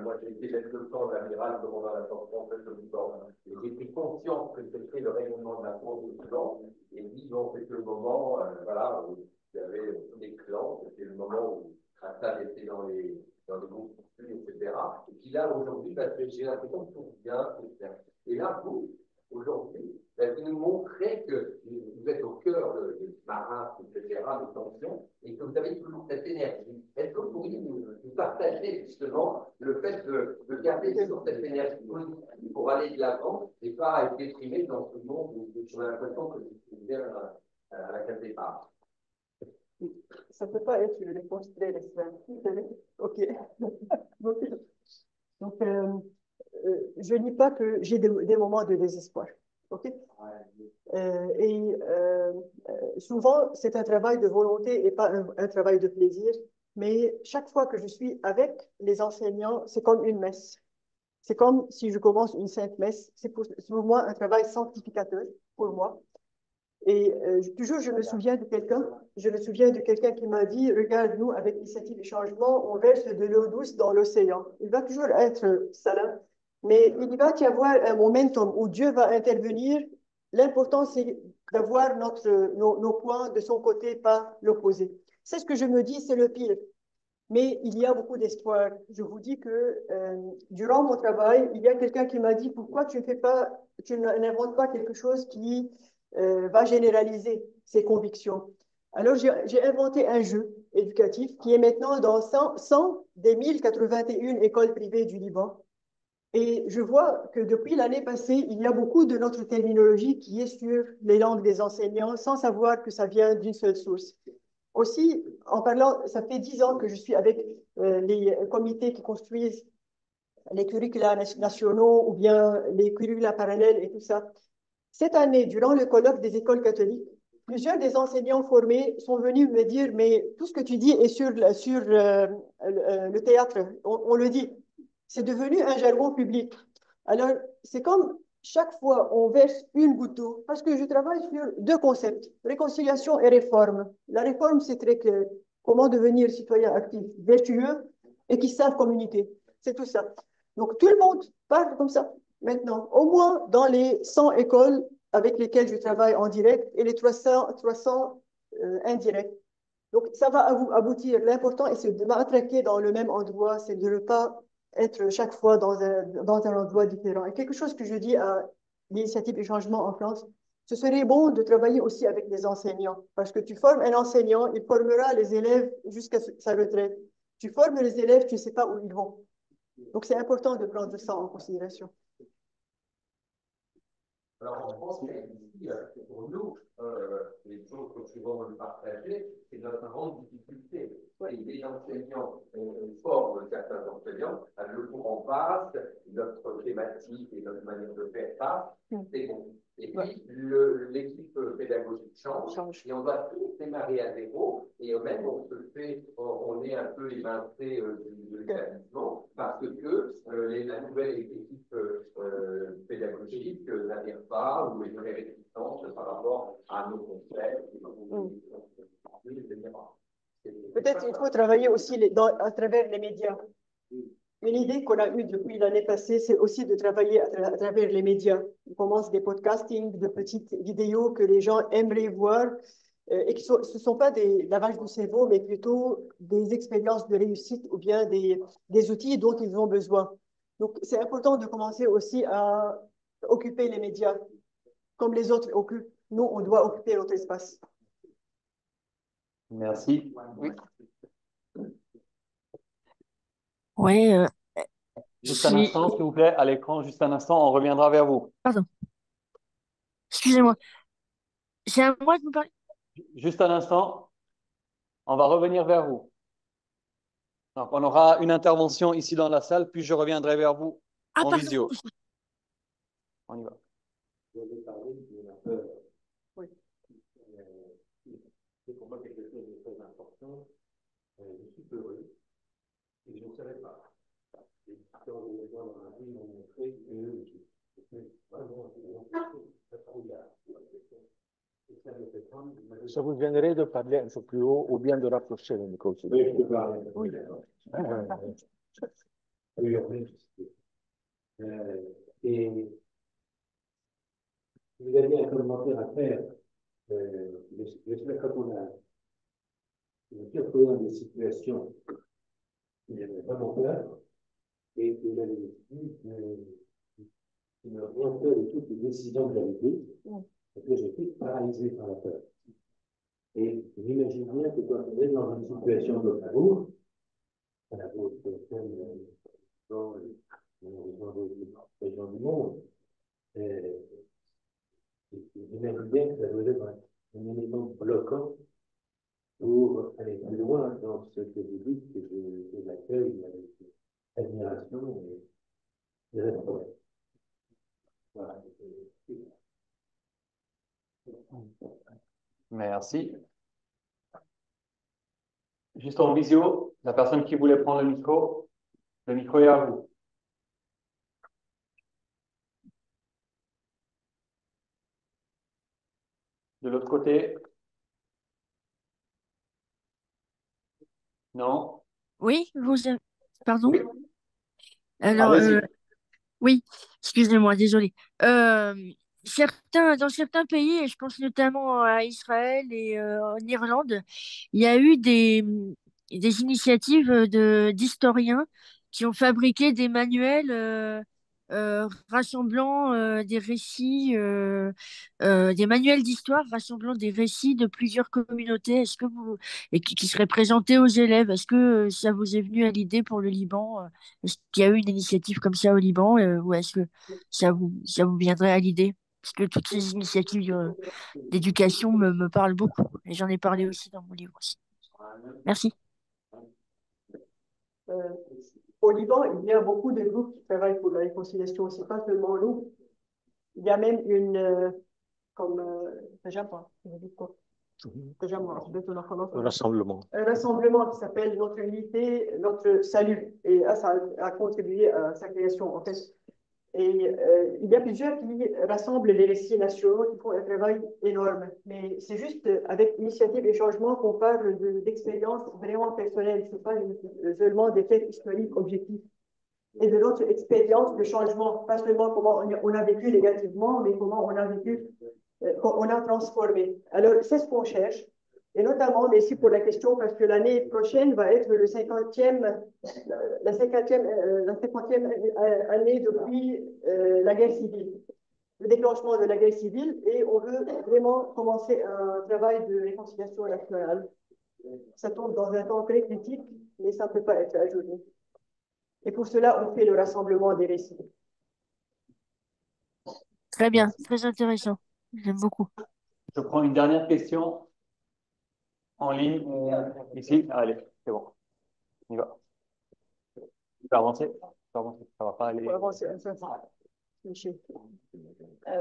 Moi, j'ai été maître de camp d'amiral commandant la force française de Liban. Et j'ai pris conscience que c'était le rayonnement de la France au Liban. Et disons, c'était le moment voilà, où il y avait des clans. C'était le moment où Assad était dans les groupes poursuivis, etc. Et puis là, aujourd'hui, j'ai l'impression que tout bien. Et là, vous, aujourd'hui, vous nous montrez que vous êtes au cœur de marins, etc., de tensions, et que vous avez toujours cette énergie. Est-ce que vous pourriez nous partager justement le fait de garder toujours cette énergie pour aller de l'avant et pas être déprimé dans ce monde où j'ai l'impression que c'est bien à laquelle tu parles. Ça ne peut pas être une réponse très restreinte. OK. Donc, je ne dis pas que j'ai des moments de désespoir. OK? Souvent, c'est un travail de volonté et pas un travail de plaisir. Mais chaque fois que je suis avec les enseignants, c'est comme une messe. C'est comme si je commence une sainte messe. C'est pour moi un travail sanctificateur pour moi. Et toujours, je me souviens de quelqu'un qui m'a dit, regarde, nous, avec l'initiative du changement, on verse de l'eau douce dans l'océan. Il va toujours être salin, mais il va y avoir un momentum où Dieu va intervenir. L'important, c'est d'avoir nos points de son côté, pas l'opposé. C'est ce que je me dis, c'est le pire. Mais il y a beaucoup d'espoir. Je vous dis que durant mon travail, il y a quelqu'un qui m'a dit, pourquoi tu n'inventes pas quelque chose qui va généraliser ces convictions. Alors, j'ai inventé un jeu éducatif qui est maintenant dans 100 des 1081 écoles privées du Liban. Et je vois que depuis l'année passée, il y a beaucoup de notre terminologie qui est sur les langues des enseignants sans savoir que ça vient d'une seule source. Aussi, en parlant, ça fait 10 ans que je suis avec les comités qui construisent les curricula nationaux ou bien les curricula parallèles et tout ça. Cette année, durant le colloque des écoles catholiques, plusieurs des enseignants formés sont venus me dire, mais tout ce que tu dis est sur le théâtre, on le dit. C'est devenu un jargon public. Alors, c'est comme chaque fois on verse une goutte d'eau, parce que je travaille sur deux concepts, réconciliation et réforme. La réforme, c'est très clair. Comment devenir citoyen actif, vertueux et qui savent communiquer. C'est tout ça. Donc, tout le monde parle comme ça maintenant, au moins dans les 100 écoles avec lesquelles je travaille en direct et les 300 indirects. Donc, ça va aboutir. L'important, c'est de m'attraquer dans le même endroit, c'est de ne pas être chaque fois dans un endroit différent. Et quelque chose que je dis à l'initiative du changement en France, ce serait bon de travailler aussi avec les enseignants, parce que tu formes un enseignant, il formera les élèves jusqu'à sa retraite. Tu formes les élèves, tu ne sais pas où ils vont. Donc, c'est important de prendre ça en considération. Alors, on pense qu'ici, pour nous, les choses que tu vas nous partager, c'est notre grande difficulté. Et les enseignants forment certains enseignants, le courant passe, notre thématique et notre manière de faire passe, c'est bon. Et puis, l'équipe pédagogique change, et on doit tous démarrer à zéro, et même on est un peu évincé de l'établissement, parce que la nouvelle équipe pédagogique n'adhère pas, ou est très réticente par rapport à nos concepts, etc. Peut-être qu'il faut travailler aussi à travers les médias. Une idée qu'on a eue depuis l'année passée, c'est aussi de travailler à travers les médias. On commence des podcastings, de petites vidéos que les gens aimeraient voir et ce ne sont pas des lavages de cerveau, mais plutôt des expériences de réussite ou bien des outils dont ils ont besoin. Donc, c'est important de commencer aussi à occuper les médias comme les autres occupent. Nous, on doit occuper notre espace. Merci. Oui. Ouais, Juste un instant, s'il vous plaît, à l'écran, juste un instant, on reviendra vers vous. Pardon. Excusez-moi. C'est à moi de vous parler. Juste un instant, on va revenir vers vous. Donc, on aura une intervention ici dans la salle, puis je reviendrai vers vous en Pardon. visio. On y va. Vous avez parlé de la peur. Oui. C'est pour moi quelque chose de très important. Je suis heureux et je ne savais pas. Les histoires de gens dans la vie m'ont montré que c'était vraiment très trouillard. Ça vous gênerait de parler un peu plus haut ou bien de rapprocher le micro? Oui, je peux parler. Oui. Et vous aviez un commentaire à faire. J'espère qu'on a. Je me suis retrouvé dans des situations où j'avais vraiment peur et que j'avais une grande peur de toutes les décisions que j'avais prises et que j'étais paralysé par la peur. Et j'imagine bien que quand on est dans une situation de l'amour, à la vôtre, dans les régions du monde, j'imagine bien que ça doit être un élément bloquant pour aller plus loin dans ce que vous dites, que je l'accueille avec admiration et respect. Voilà. Merci. Juste en visio, la personne qui voulait prendre le micro est à vous. De l'autre côté? Non? Oui, pardon. Oui. Alors, Allez-y. oui, excusez-moi, désolé. Dans certains pays, et je pense notamment à Israël et en Irlande, il y a eu des initiatives d'historiens qui ont fabriqué des manuels rassemblant des récits, des manuels d'histoire rassemblant des récits de plusieurs communautés. Et qui seraient présentés aux élèves. Est-ce que ça vous est venu à l'idée pour le Liban? Est-ce qu'il y a eu une initiative comme ça au Liban, ou est-ce que ça vous viendrait à l'idée? Parce que toutes ces initiatives d'éducation me parlent beaucoup. Et j'en ai parlé aussi dans mon livre aussi. Merci. Euh, Au Liban, il y a beaucoup de groupes qui travaillent pour la réconciliation. C'est pas seulement nous. Il y a même Rassemblement. un rassemblement qui s'appelle Notre Unité, Notre Salut. Et ça a contribué à sa création, en fait. Et il y a plusieurs qui rassemblent les récits nationaux, qui font un travail énorme. Mais c'est juste avec Initiative et Changement qu'on parle d'expériences vraiment personnelles. Ce n'est pas seulement des faits historiques objectifs. Et de notre expérience de changement, pas seulement comment on a vécu négativement, mais comment on a vécu, on a transformé. Alors, c'est ce qu'on cherche. Et notamment, merci pour la question, parce que l'année prochaine va être la 50e année depuis la guerre civile, le déclenchement de la guerre civile, et on veut vraiment commencer un travail de réconciliation nationale. Ça tombe dans un temps très critique, mais ça ne peut pas être ajourné. Et pour cela, on fait le rassemblement des récits. Très bien, très intéressant. J'aime beaucoup. Je prends une dernière question en ligne. Ici, allez, c'est bon. On y va. Tu peux avancer? Ça va pas aller. Avancer.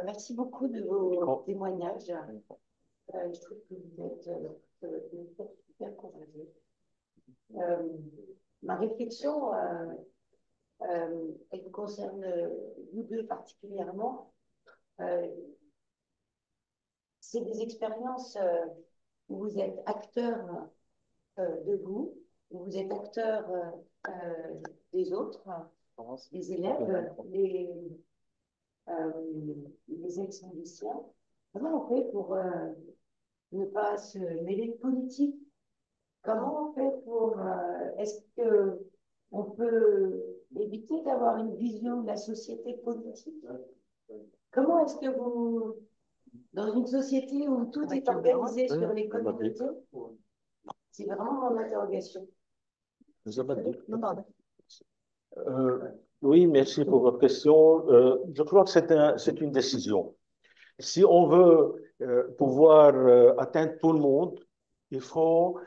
Merci beaucoup de vos témoignages. Je trouve que vous êtes super courageux. Ma réflexion, elle vous concerne vous deux particulièrement. C'est des expériences où vous êtes acteur de vous, où vous êtes acteur des autres, des élèves, les ex-miliciens. Comment on fait pour ne pas se mêler de politique? Comment on fait pour... est-ce qu'on peut éviter d'avoir une vision de la société politique? Comment est-ce que vous, dans une société où tout est organisé sur les communautés, c'est vraiment mon interrogation. Oui, merci pour votre question. Je crois que c'est une décision. Si on veut pouvoir atteindre tout le monde, il faut,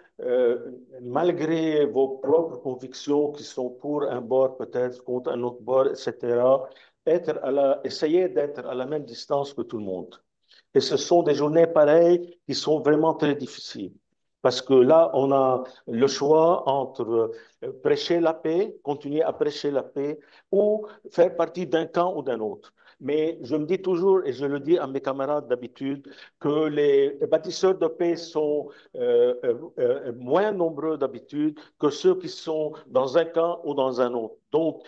malgré vos propres convictions qui sont pour un bord, peut-être contre un autre bord, etc., essayer d'être à la même distance que tout le monde. Et ce sont des journées pareilles qui sont vraiment très difficiles. Parce que là, on a le choix entre prêcher la paix, continuer à prêcher la paix, ou faire partie d'un camp ou d'un autre. Mais je me dis toujours, et je le dis à mes camarades d'habitude, que les bâtisseurs de paix sont moins nombreux d'habitude que ceux qui sont dans un camp ou dans un autre. Donc,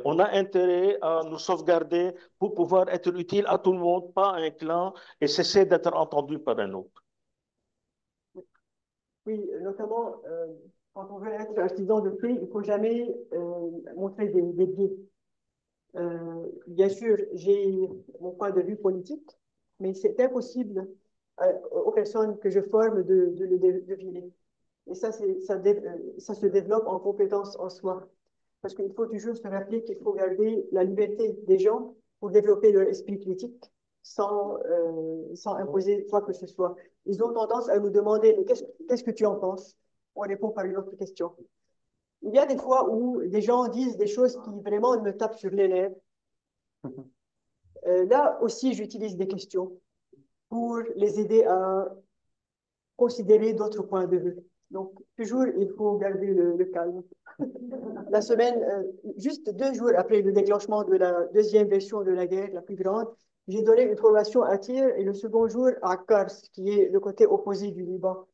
on a intérêt à nous sauvegarder pour pouvoir être utile à tout le monde, pas à un clan, et cesser d'être entendu par un autre. Oui, notamment, quand on veut être artisan de paix, il ne faut jamais montrer des biais. Bien sûr, j'ai mon point de vue politique, mais c'est impossible aux personnes que je forme de le deviner. Et ça se développe en compétence en soi. Parce qu'il faut toujours se rappeler qu'il faut garder la liberté des gens pour développer leur esprit critique sans imposer quoi que ce soit. ils ont tendance à nous demander, mais qu'est-ce que tu en penses? On répond par une autre question. Il y a des fois où des gens disent des choses qui vraiment me tapent sur les lèvres. Là aussi, j'utilise des questions pour les aider à considérer d'autres points de vue. Donc, toujours, il faut garder le calme. La semaine, juste 2 jours après le déclenchement de la deuxième version de la guerre, la plus grande, j'ai donné une formation à Tyr et le second jour à Kars, qui est le côté opposé du Liban.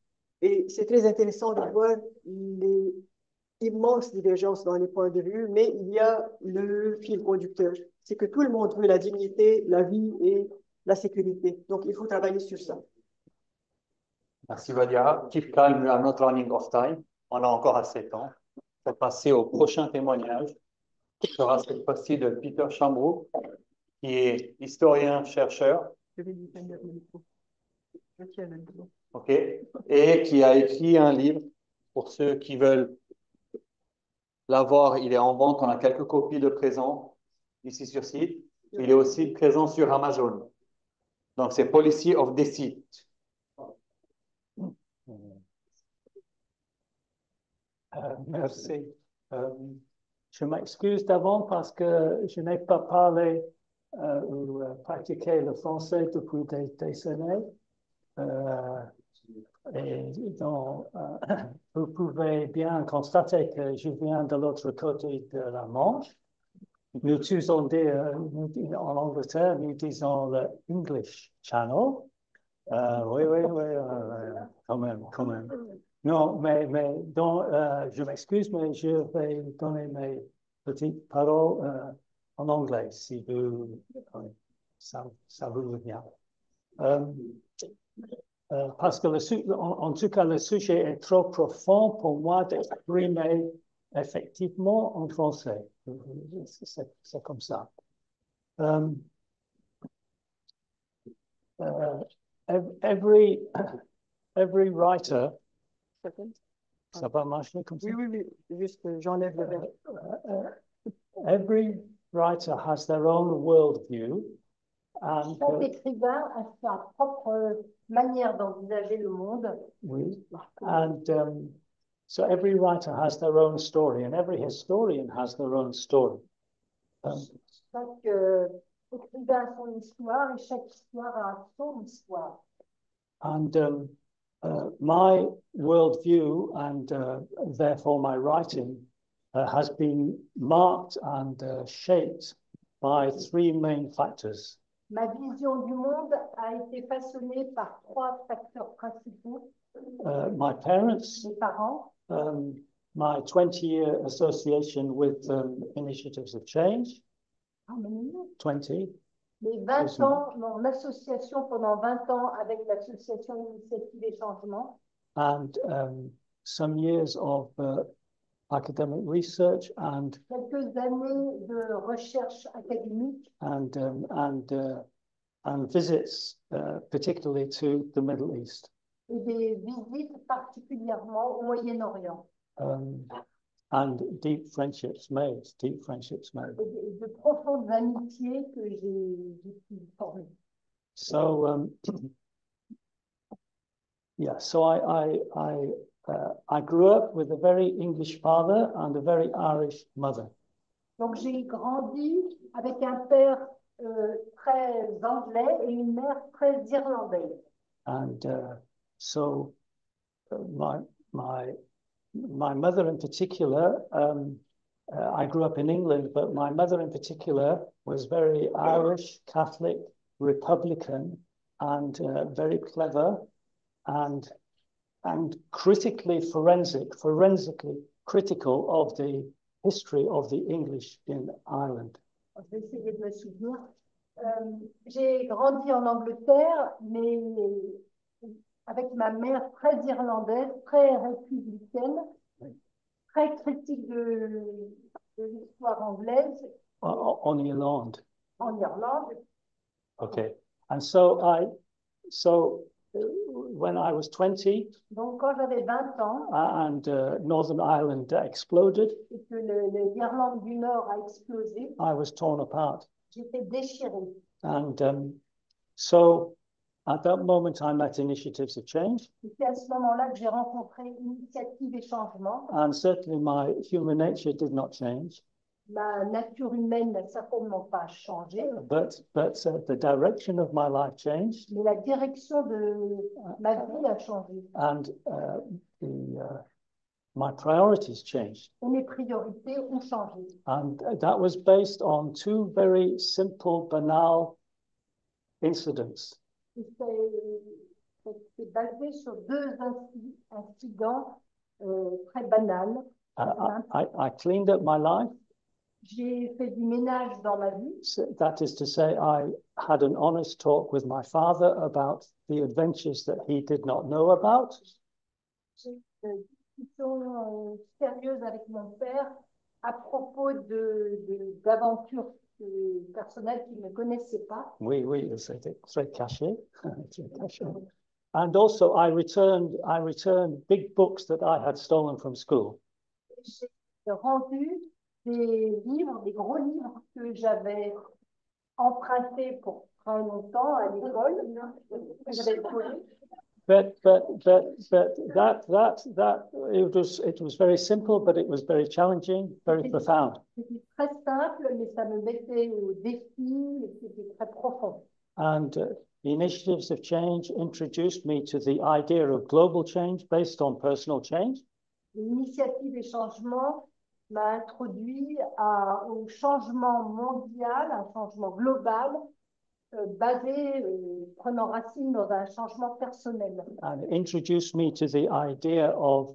Et c'est très intéressant de voir les immenses divergences dans les points de vue, mais il y a le fil conducteur. C'est que tout le monde veut la dignité, la vie et la sécurité. Donc, il faut travailler sur ça. Merci Vadia. Keep calm, we are not running off time. On a encore assez de temps pour passer au prochain témoignage, qui sera cette fois-ci de Peter Chambrook, qui est historien-chercheur. Je vais lui tenir le micro. Je tiens le micro. OK, et qui a écrit un livre pour ceux qui veulent l'avoir. Il est en vente, on a quelques copies de présent ici sur site. Il est aussi présent sur Amazon. Donc, c'est Policy of Deceit. Merci. Je m'excuse d'avant parce que je n'ai pas parlé ou pratiqué le français depuis des années. Et donc, vous pouvez bien constater que je viens de l'autre côté de la Manche. Nous utilisons en Angleterre, nous disons le English Channel. Oui, quand même. Non, mais donc, je m'excuse, mais je vais donner mes petites paroles en anglais, si ça vous vient. Parce que en tout cas, le sujet est trop profond pour moi d'exprimer effectivement en français. C'est comme ça. Every writer. Ça va marcher comme ça? Oui. Juste, j'enlève le verre. Every writer has their own worldview. Chaque écrivain a sa propre manière d'envisager le monde. Oui. And so every writer has their own story, and every historian has their own story. Chaque écrivain a son histoire et chaque histoire a son histoire. And my worldview and therefore my writing has been marked and shaped by 3 main factors. Ma vision du monde a été façonnée par 3 facteurs principaux. My parents, mes parents, my 20-year association with Initiatives of Change, 20. Les 20 ans, mon association pendant 20 ans avec l'association Initiative et Changement. And some years of academic research and quelques années de recherche académique and visits particularly to the Middle East. Et des visites particulièrement au Moyen-Orient. And deep friendships made. Et de profondes amitiés que j'ai pu former. So so I grew up with a very English father and a very Irish mother. Donc j'ai grandi avec un père très anglais et une mère très irlandaise. And so my mother in particular, I grew up in England, but my mother in particular was very Irish, Catholic, Republican, and very clever and forensically critical of the history of the English in Ireland. Je vais essayer de me souvenir. J'ai grandi en Angleterre, mais avec ma mère très irlandaise, très républicaine, très critique de l'histoire anglaise. En Irlande. En Irlande. Okay. And so when I was 20, donc quand j'avais 20 ans, and Northern Ireland exploded, et que l'Irlande du Nord a explosé, I was torn apart. J'étais déchirée. And so At that moment, I met Initiatives of Change, C'est à ce moment-là que j'ai rencontré Initiative et Changement. and certainly my human nature did not change, Ma nature humaine n'a certainement pas changé, but the direction of my life changed, mais la direction de ma vie a changé. and my priorities changed. Et mes priorités ont changé. And that was based on two very simple, banal incidents. Et c'est basé sur deux incidents très banals. I cleaned up my life. J'ai fait du ménage dans ma vie. So that is to say, I had an honest talk with my father about the adventures that he did not know about. J'ai une discussion sérieuse avec mon père à propos d'aventures personnelles qu'il ne connaissait pas. Oui, c'est très caché. Très caché. And also, I returned big books that I had stolen from school. J'ai rendu des livres, des gros livres que j'avais empruntés pour très longtemps à l'école. But that it was very simple, but it was very challenging, very profound. C'était très simple, mais ça me mettait au défi et c'était très profond. And the Initiatives of Change introduced me to the idea of global change based on personal change. L'initiative et changement m'a introduit au changement mondial, un changement global, basé, prenant racine dans un changement personnel. And introduced me to the idea of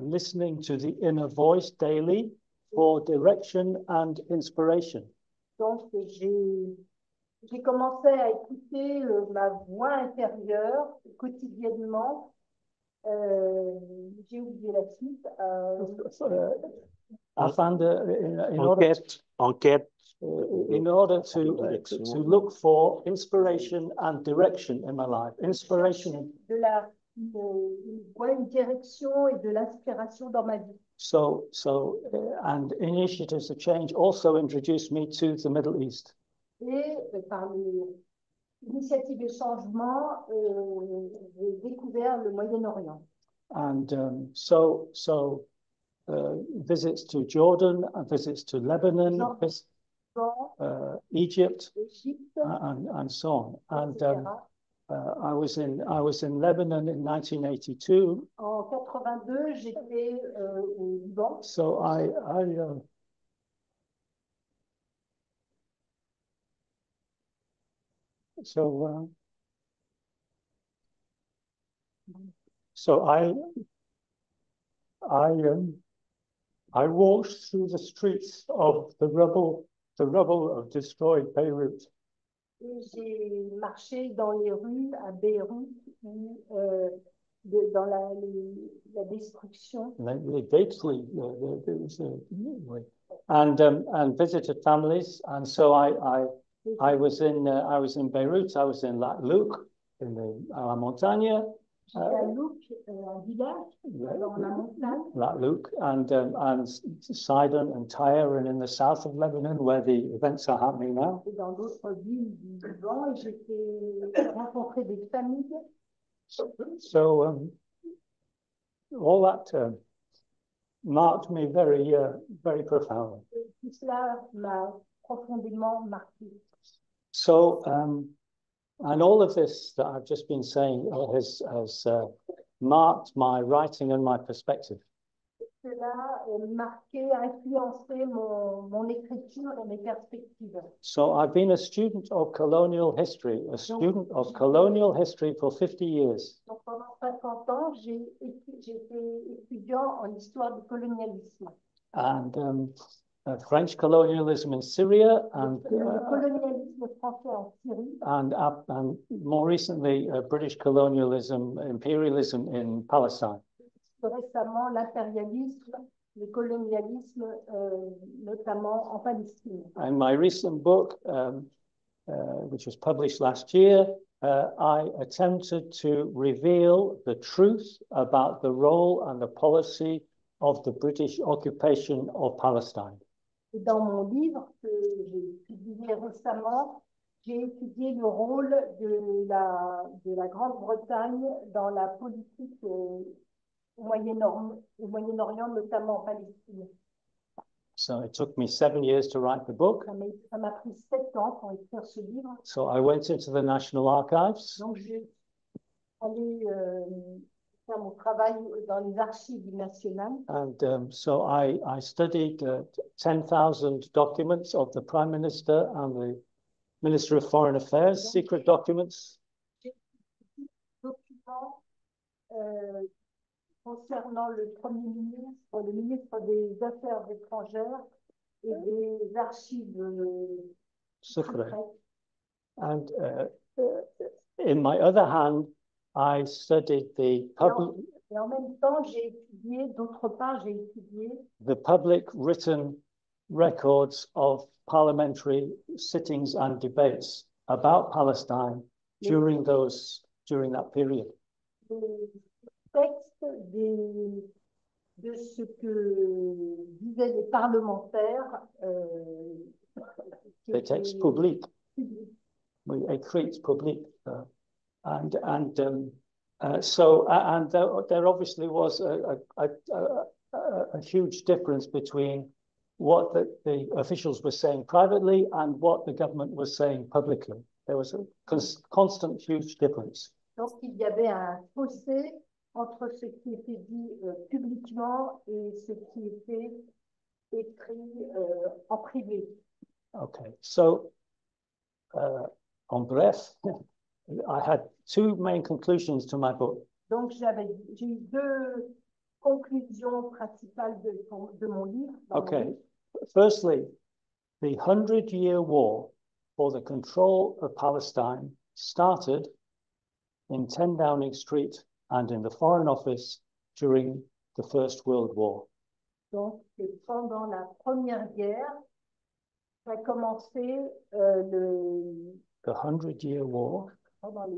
listening to the inner voice daily for direction and inspiration. Donc, j'ai commencé à écouter ma voix intérieure quotidiennement. J'ai oublié la suite. Afin in order to look for inspiration and direction in my life. Inspiration. Une direction et de l'inspiration dans ma vie. And Initiatives of Change also introduced me to the Middle East. Et par l'initiative et changement, j'ai découvert le Moyen-Orient. And visits to Jordan, visits to Lebanon, Egypt, and so on. And I was in Lebanon in 1982. En 82, j'étais au Liban. So I walked through the streets of the rubble of destroyed Beirut. J'ai marché dans les rues à Beyrouth, dans la destruction. And visited families. And so I was in Beirut. I was in Latlouk, in la Montagne. Un village dans la montagne. Latlouk and Sidon and Tyre, and in the south of Lebanon, where the events are happening now. Et dans d'autres villes du Liban, j'ai rencontré des familles. So all that marked me very profoundly. Tout cela m'a profondément marqué. So, and all of this that I've just been saying has marked my writing and my perspective. Cela a marqué, influencé mon écriture et mes perspectives. So I've been a student of colonial history, for 50 years. Donc pendant 50 ans, j'ai été étudiant en histoire du colonialisme. And French colonialism in Syria, and colonialisme français en Syrie, and more recently British colonialism, imperialism in Palestine. Récemment, l'impérialisme, le colonialisme, notamment en Palestine. And my recent book, which was published last year, I attempted to reveal the truth about the role and the policy of the British occupation of Palestine. Et dans mon livre que j'ai publié récemment, j'ai étudié le rôle de la Grande-Bretagne dans la politique au Moyen-Orient, notamment en Palestine. So it took me 7 years to write the book. Ça m'a pris 7 ans pour écrire ce livre. So I went into the National Archives. Donc, j'ai allé faire mon travail dans les archives nationales. And so I studied 10,000 documents of the Prime Minister and the Minister of Foreign Affairs, secret documents. Documents concernant le Premier ministre, le ministre des Affaires étrangères et des archives secrètes. And in my other hand, I studied the public. Et en même temps, j'ai étudié, d'autre part, j'ai étudié the public written records of parliamentary sittings and debates about Palestine during that period. les textes de ce que disaient les parlementaires. Les textes publics. Oui, écrits publics. And there obviously was a huge difference between what the officials were saying privately and what the government was saying publicly. There was a constant huge difference. Donc, il y avait un fossé entre ce qui était dit publiquement et ce qui était écrit en privé. Okay, so en bref, I had two main conclusions to my book. Donc, j'ai eu 2 conclusions principales de mon livre. Okay, firstly, the 100-year war for the control of Palestine started in 10 Downing Street and in the Foreign Office during the First World War. Donc, pendant la Première Guerre, ça a commencé The 100-year war. pendant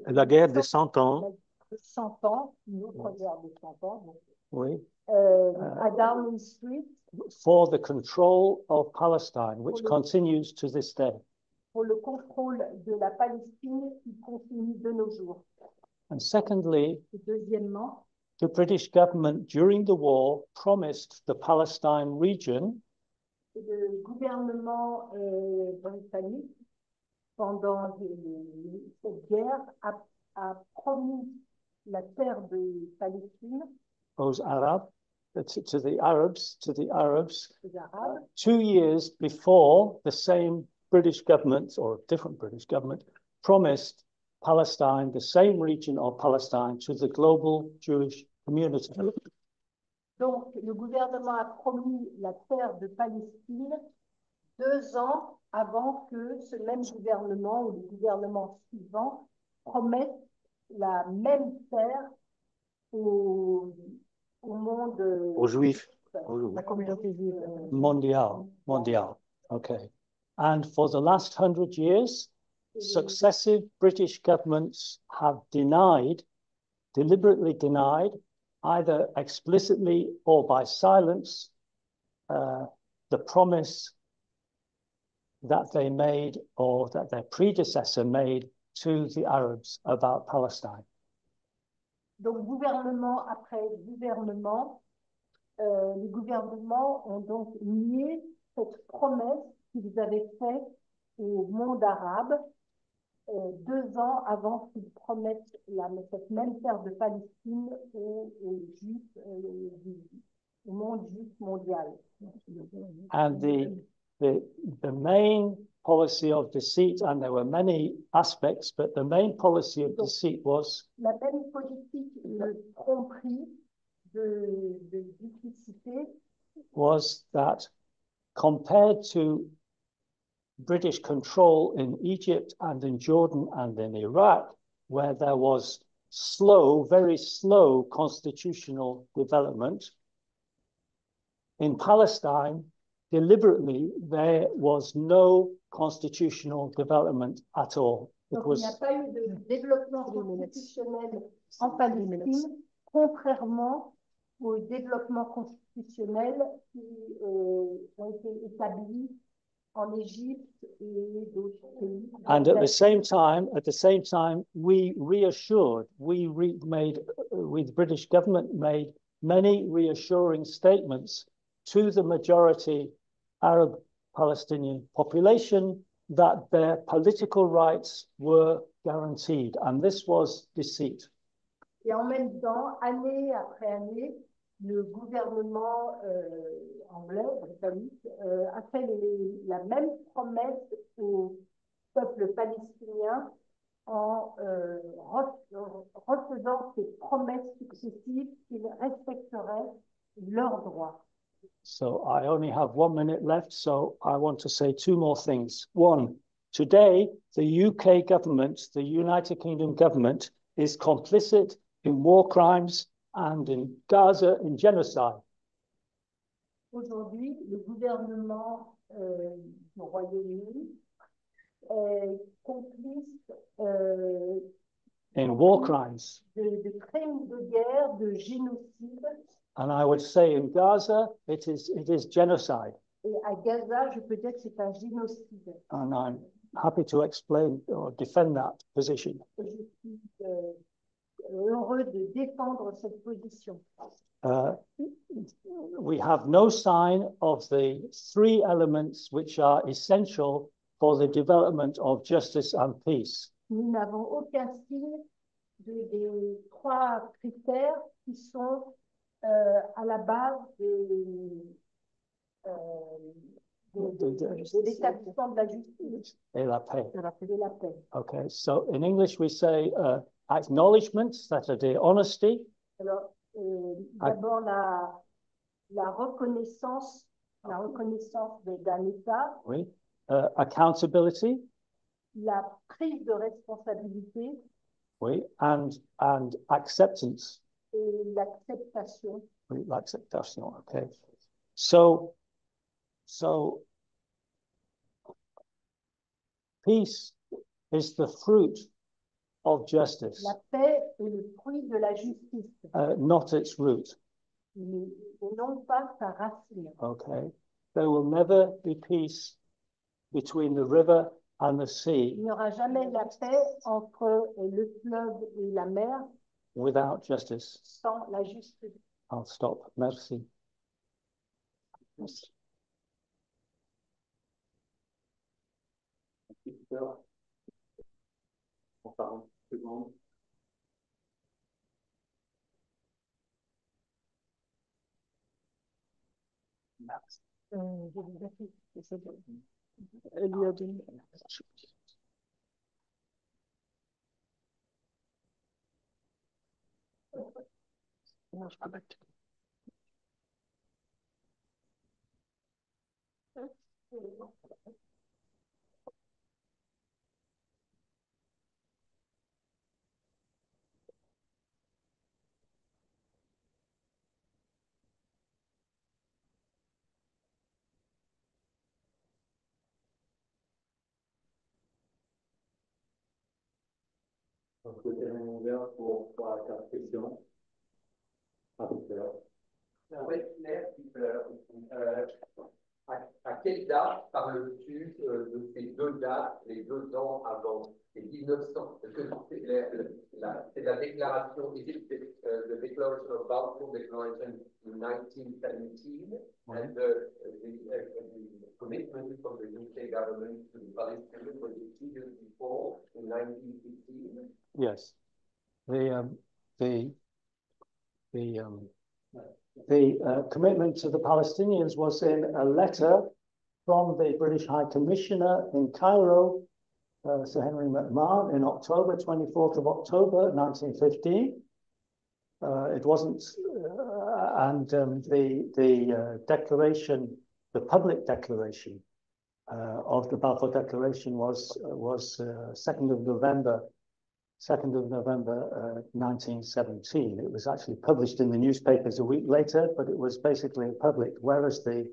La guerre des 100 ans. 100 ans, une autre guerre de 100 ans. Donc, Oui. à Downing Street. For the control of Palestine, which continues to this day. Pour le contrôle de la Palestine qui continue de nos jours. And secondly, Et deuxièmement, the British government during the war promised the Palestine region le gouvernement britannique, pendant cette guerre, a promis la terre de Palestine those Arab, to the Arabs, aux Arabes 2 years before the same British government, or a different British government, promised Palestine, the same region of Palestine, to the global Jewish community. Donc, le gouvernement a promis la terre de Palestine 2 ans avant que ce même gouvernement ou le gouvernement suivant promette la même terre au monde, Aux Juifs. la communauté juive. Mondial. Okay. And for the last 100 years, successive British governments have deliberately denied, either explicitly or by silence, the promise that they made or that their predecessor made to the Arabs about Palestine. Donc, gouvernement après gouvernement, les gouvernements ont donc nié cette promesse qu'ils avaient faite au monde arabe 2 ans avant qu'ils promettent cette même terre de Palestine aux Juifs, au monde juif mondial. And the main policy of deceit, and there were many aspects, but the main policy of deceit was la même politique de tromperie, de duplicité, was that compared to British control in Egypt and in Jordan and in Iraq, where there was very slow constitutional development, in Palestine, deliberately, there was no constitutional development at all. Donc, il n'y a pas eu de développement constitutionnel en Palestine, contrairement aux développements constitutionnels qui ont été établis en Égypte et d'autres pays. And at the same time, we reassured, the British government made many reassuring statements to the majority Arab Palestinian population that their political rights were guaranteed, and this was deceit. Et en même temps, année après année, le gouvernement anglais, britannique, a fait la même promesse au peuple palestinien en refaisant ces promesses successives qu'ils respecteraient leurs droits. So I only have 1 minute left, so I want to say two more things. One, today, the UK government, the United Kingdom government, is complicit in war crimes and in Gaza in genocide. Aujourd'hui, le gouvernement du Royaume-Uni est complice in war crimes. de crimes de guerre, de génocide. And I would say in Gaza, it is genocide. Et à Gaza, je peux dire que c'est un génocide. And I'm happy to explain or defend that position. Je suis heureux de défendre cette position. We have no sign of the three elements which are essential for the development of justice and peace. Nous n'avons aucun signe des trois critères qui sont à la base de l'établissement de la justice Et la paix. et la paix. Okay, so in English we say acknowledgement, c'est-à-dire honesty. Alors, d'abord la reconnaissance d'un État. Oui. Accountability. La prise de responsabilité. Oui, and acceptance. Et l'acceptation. Oui, l'acceptation, okay. So peace is the fruit of justice. La paix est le fruit de la justice. Not its root. Mais non pas sa racine. Okay. There will never be peace between the river and the sea. Il n'y aura jamais la paix entre le fleuve et la mer. Without justice. Sans la justice. I'll stop. Merci. Merci. Donc, je termine ouvert pour 3 à 4 questions. Pour être clair, à quelle date parles-tu de ces deux dates, les 2 ans avant? C'est 1900, c'est la déclaration, the Declaration of Balfour Declaration in 1917, and the commitment from the UK government to the Palestinians was 2 years before, in 1915. Yes. The commitment to the Palestinians was in a letter from the British High Commissioner in Cairo, Sir Henry McMahon, in October, 24th of October, 1915. It wasn't, and the declaration, the public declaration of the Balfour Declaration was 2nd of November 1917. It was actually published in the newspapers a week later, but it was basically public, whereas the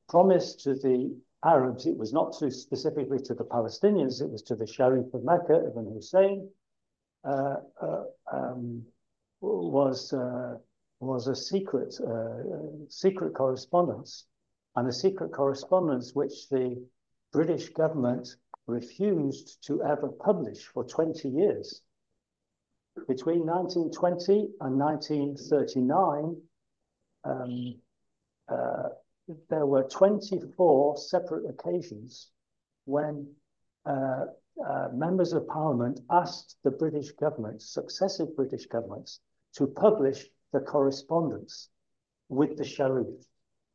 promise to the Arabs, it was not specifically to the Palestinians, it was to the Sharif of Mecca, Ibn Hussein, was a secret correspondence. and a secret correspondence which the British government refused to ever publish for 20 years. Between 1920 and 1939, there were 24 separate occasions when members of parliament asked the British government, successive British governments, to publish the correspondence with the Sharif.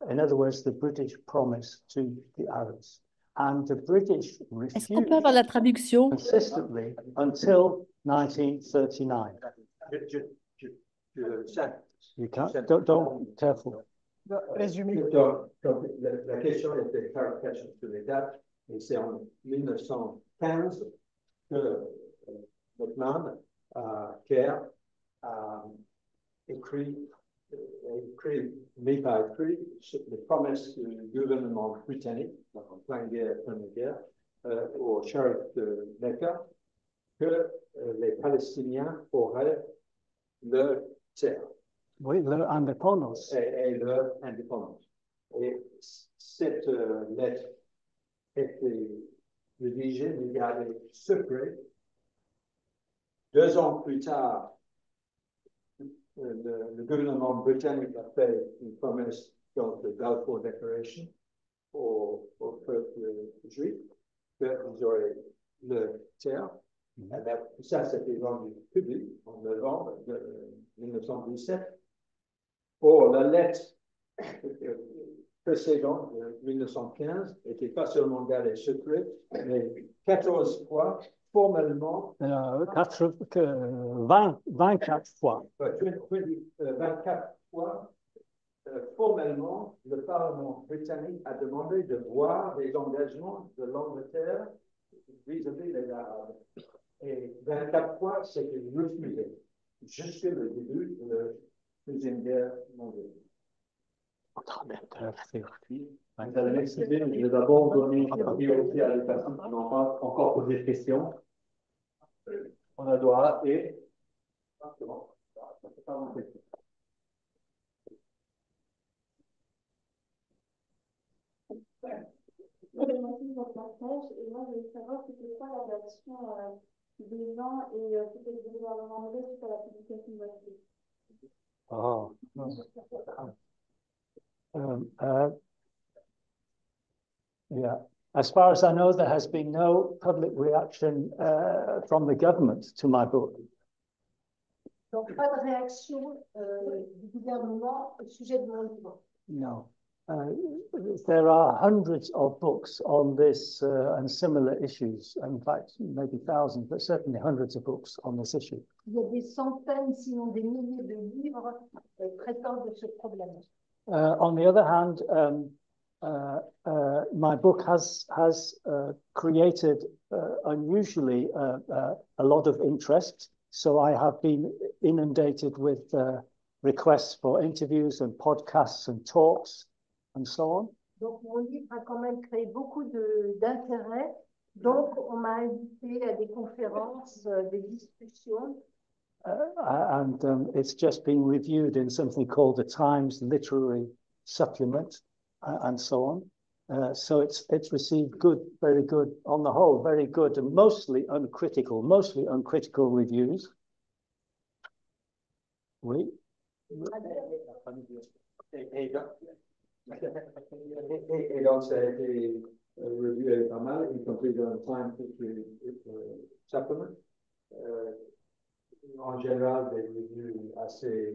In other words, the British promise to the Arabs. And the British Est-ce qu'on peut avoir la refused traduction? consistently until 1939. You can't, don't, careful. Résumé. Donc, la question était clarification sur les dates, et c'est en 1915 que McMahon, Kerr, a écrit les promesses du gouvernement britannique, en pleine guerre, première guerre, au shérif de Mecca, que les Palestiniens auraient leur terre. Oui, leur indépendance. Et leur indépendance. Et cette lettre était rédigée, mais gardée secret. 2 ans plus tard, le gouvernement britannique a fait une promesse dans le Balfour Declaration au peuple juif qu'ils auraient leur terre. Ça, c'était rendu public en novembre 1917. Or, la lettre précédente de 1915 n'était pas seulement gardée secrète, mais 14 fois formellement. 24 fois. 24 fois formellement, le Parlement britannique a demandé de voir les engagements de l'Angleterre vis-à-vis des Arabes. Et 24 fois, c'était refusé jusqu'au début de la Deuxième Guerre mondiale. Vous allez m'excuser, mais je vais d'abord donner la priorité à les personnes qui n'ont pas encore posé de questions. On a droit et. C'est bon. Merci de votre partage. Et moi, je voulais savoir c'était quoi la réaction des gens et peut-être du gouvernement anglais suite à la publication de votre livre. Oh. Yeah. As far as I know, there has been no public reaction from the government to my book. Donc, pas de réaction du gouvernement au sujet de mon livre. No. There are hundreds of books on this and similar issues. In fact, maybe thousands, but certainly hundreds of books on this issue. Il y a des centaines, sinon des milliers de livres traitant de ce problème. On the other hand, my book has created unusually a lot of interest. So I have been inundated with requests for interviews and podcasts and talks and so on. Donc mon livre a quand même créé beaucoup d'intérêt. Donc on m'a invité à des conférences, des discussions. And it's just been reviewed in something called the Times Literary Supplement and so on. So it's received good, very good, on the whole, very good and mostly uncritical reviews. Oui. Et donc, ça a été revu pas mal, y compris dans le Times Supplement. En général, des revues assez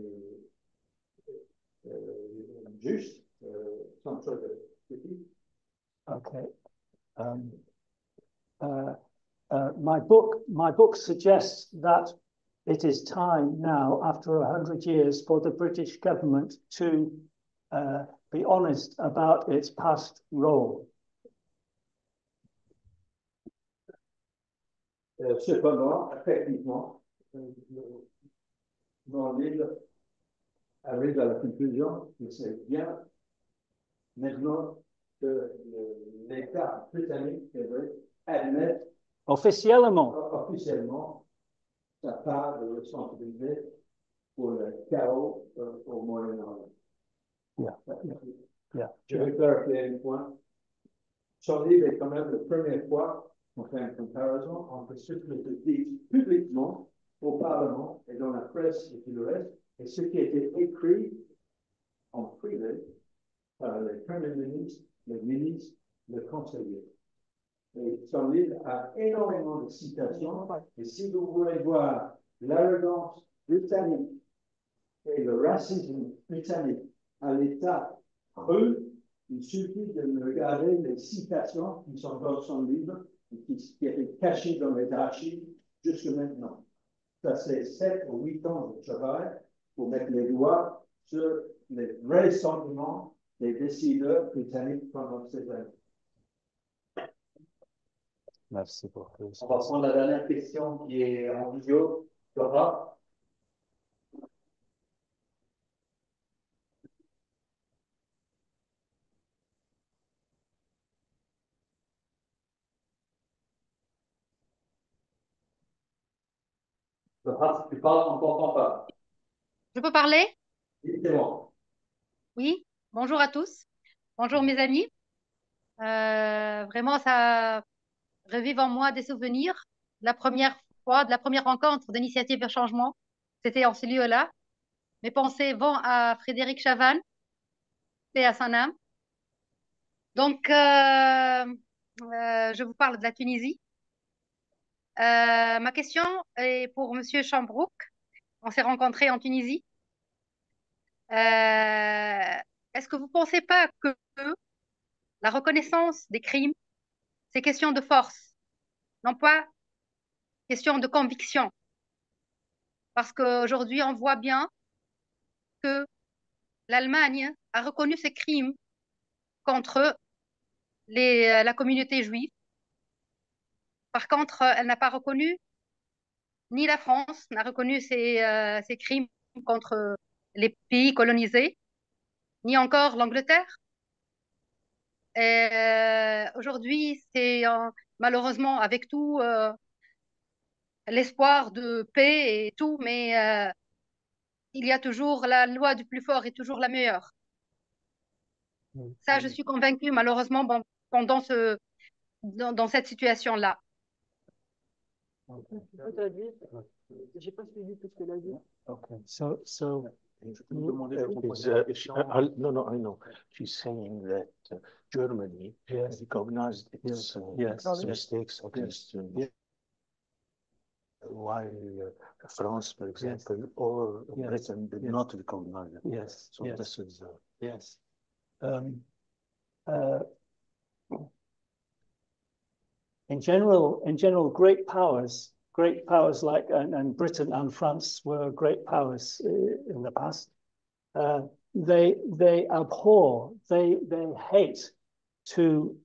justes, sans trop de critiques. Okay. My book suggests that it is time now, after 100 years, for the British government to be honest about its past role. Cependant, techniquement, mon livre arrive à la conclusion que c'est bien maintenant que l'État britannique devrait admettre officiellement sa part de responsabilité pour le chaos au Moyen-Orient. Yeah. Yeah. Je vais clarifier un point. Son livre est quand même la première fois qu'on fait une comparaison entre ce qui était dit publiquement au Parlement et dans la presse et tout le reste, et ce qui a été écrit en privé par le Premier ministre, le ministre, le conseiller. Et son livre a énormément de citations, et si vous voulez voir l'arrogance britannique et le racisme britannique à l'état cru, il suffit de regarder les citations qui sont dans son livre et qui étaient cachées dans les archives jusqu'à maintenant. Ça, c'est 7 ou 8 ans de travail pour mettre les doigts sur les vrais sentiments des décideurs britanniques pendant ces années. Merci beaucoup. On va prendre la dernière question qui est en vidéo. Laura. Laura, si tu parles, on ne t'entend pas. Je peux parler? Oui, c'est bon. Oui. Bonjour à tous. Bonjour mes amis. Vraiment, ça revive en moi des souvenirs. La première fois, de la première rencontre d'Initiative vers Changement, c'était en ce lieu-là. Mes pensées vont à Frédéric Chavannes, paix à son âme. Donc, je vous parle de la Tunisie. Ma question est pour Monsieur Chambrook. On s'est rencontrés en Tunisie. Est-ce que vous ne pensez pas que la reconnaissance des crimes, c'est question de force, non pas question de conviction? Parce qu'aujourd'hui, on voit bien que l'Allemagne a reconnu ces crimes contre la communauté juive. Par contre, elle n'a pas reconnu, ni la France n'a reconnu ces crimes contre les pays colonisés, ni encore l'Angleterre. Aujourd'hui, c'est malheureusement avec tout l'espoir de paix et tout, mais il y a toujours la loi du plus fort est toujours la meilleure. Ça, je suis convaincue, malheureusement, pendant dans cette situation-là. J'ai pas suivi tout ce qu'elle a dit. Okay. So no, no, I know. She's saying that Germany has recognized its mistakes against while France, for example, or Britain did not recognize it. yes, So this is yes. In general, great powers like and Britain and France were great powers in the past. They abhor, they hate to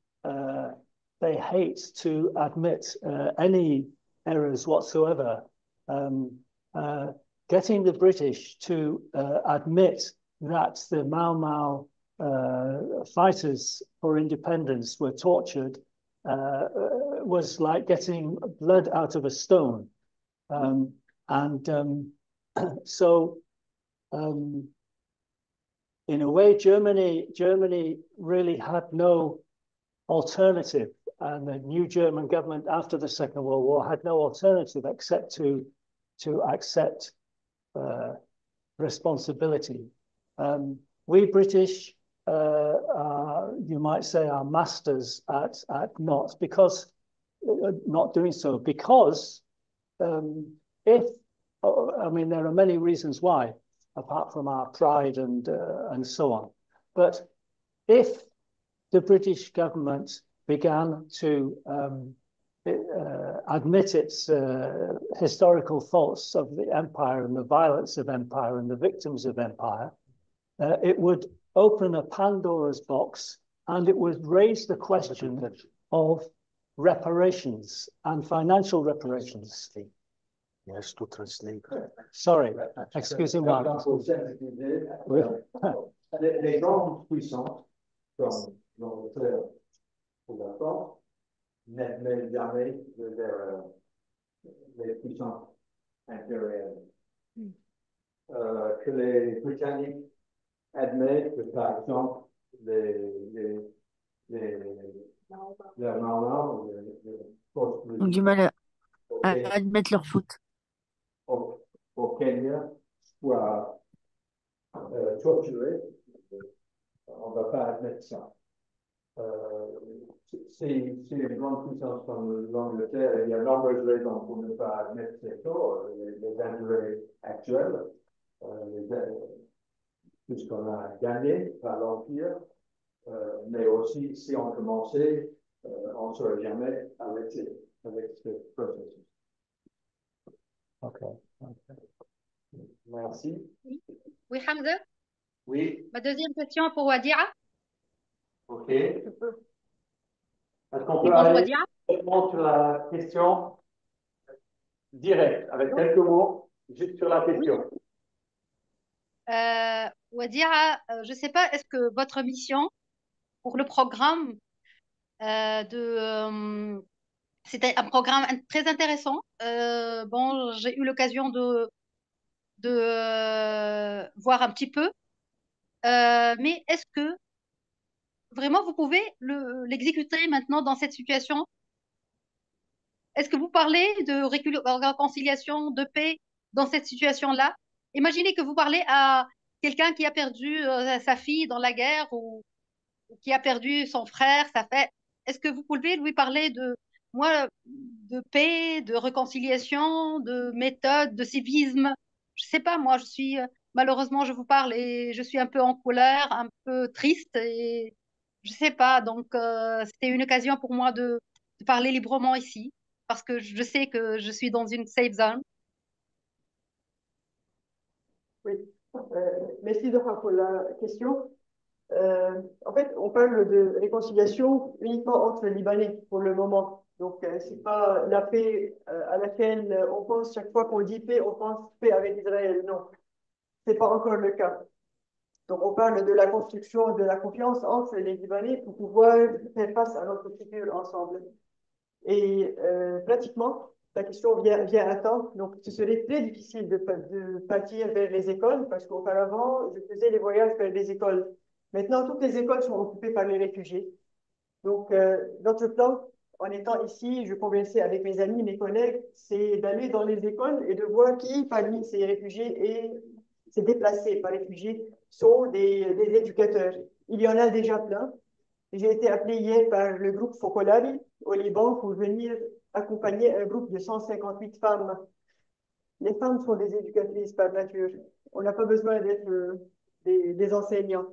admit any errors whatsoever. Getting the British to admit that the Mau Mau fighters for independence were tortured was like getting blood out of a stone. So in a way, Germany really had no alternative, and the new German government after the Second World War had no alternative except to accept responsibility. We British, you might say, are masters at not doing so, because if, I mean, there are many reasons why, apart from our pride and so on, but if the British government began to admit its historical faults of the empire and the violence of empire and the victims of empire, it would open a Pandora's box, and it would raise the question of reparations and financial reparations. Yes, to translate. Sorry, excusez-moi. Les grandes puissances, comme l'Angleterre ou la France, n'admettent jamais les puissances impériales. Que les Britanniques admettent que, par exemple, les, les, les, Ont du mal à au, admettre leur faute. au Kenya soient torturés. On ne va pas admettre ça. C'est une grande puissance comme l'Angleterre, et il y a nombreuses raisons pour ne pas admettre ces taux, les intérêts actuels, tout ce qu'on a gagné par l'Empire, mais aussi si on commençait, on ne serait jamais avec ce processus. Ok. Merci. Oui, Hamza. Oui, Ma deuxième question pour Wadia. OK. Est-ce qu'on peut Bonjour aller Wadia. directement sur la question directe, avec quelques mots, juste sur la question? Wadia, je ne sais pas, est-ce que votre mission pour le programme c'était un programme très intéressant. Bon, j'ai eu l'occasion de voir un petit peu. Mais est-ce que vraiment vous pouvez l'exécuter maintenant dans cette situation? Est-ce que vous parlez de réconciliation, de paix dans cette situation-là? Imaginez que vous parlez à quelqu'un qui a perdu sa fille dans la guerre ou qui a perdu son frère, sa fête. Est-ce que vous pouvez lui parler de paix, de réconciliation, de méthode, de civisme? Je sais pas, moi, malheureusement, je vous parle et je suis un peu en colère, un peu triste et je sais pas. Donc, c'était une occasion pour moi de parler librement ici parce que je sais que je suis dans une safe zone. Oui, merci Dora pour la question. En fait, on parle de réconciliation uniquement entre Libanais pour le moment. Donc, c'est pas la paix à laquelle on pense chaque fois qu'on dit paix, on pense paix avec Israël. Non, c'est pas encore le cas. Donc, on parle de la construction de la confiance entre les Libanais pour pouvoir faire face à notre futur ensemble. Et pratiquement, la question vient à temps. Donc, ce serait très difficile de partir vers les écoles parce qu'auparavant, je faisais les voyages vers les écoles. Maintenant, toutes les écoles sont occupées par les réfugiés. Donc, notre plan, en étant ici, je conversais avec mes amis, mes collègues, c'est d'aller dans les écoles et de voir qui, parmi ces réfugiés et ces déplacés par réfugiés, sont des éducateurs. Il y en a déjà plein. J'ai été appelé hier par le groupe Focolari au Liban pour venir accompagner un groupe de 158 femmes. Les femmes sont des éducatrices par nature. On n'a pas besoin d'être des enseignants.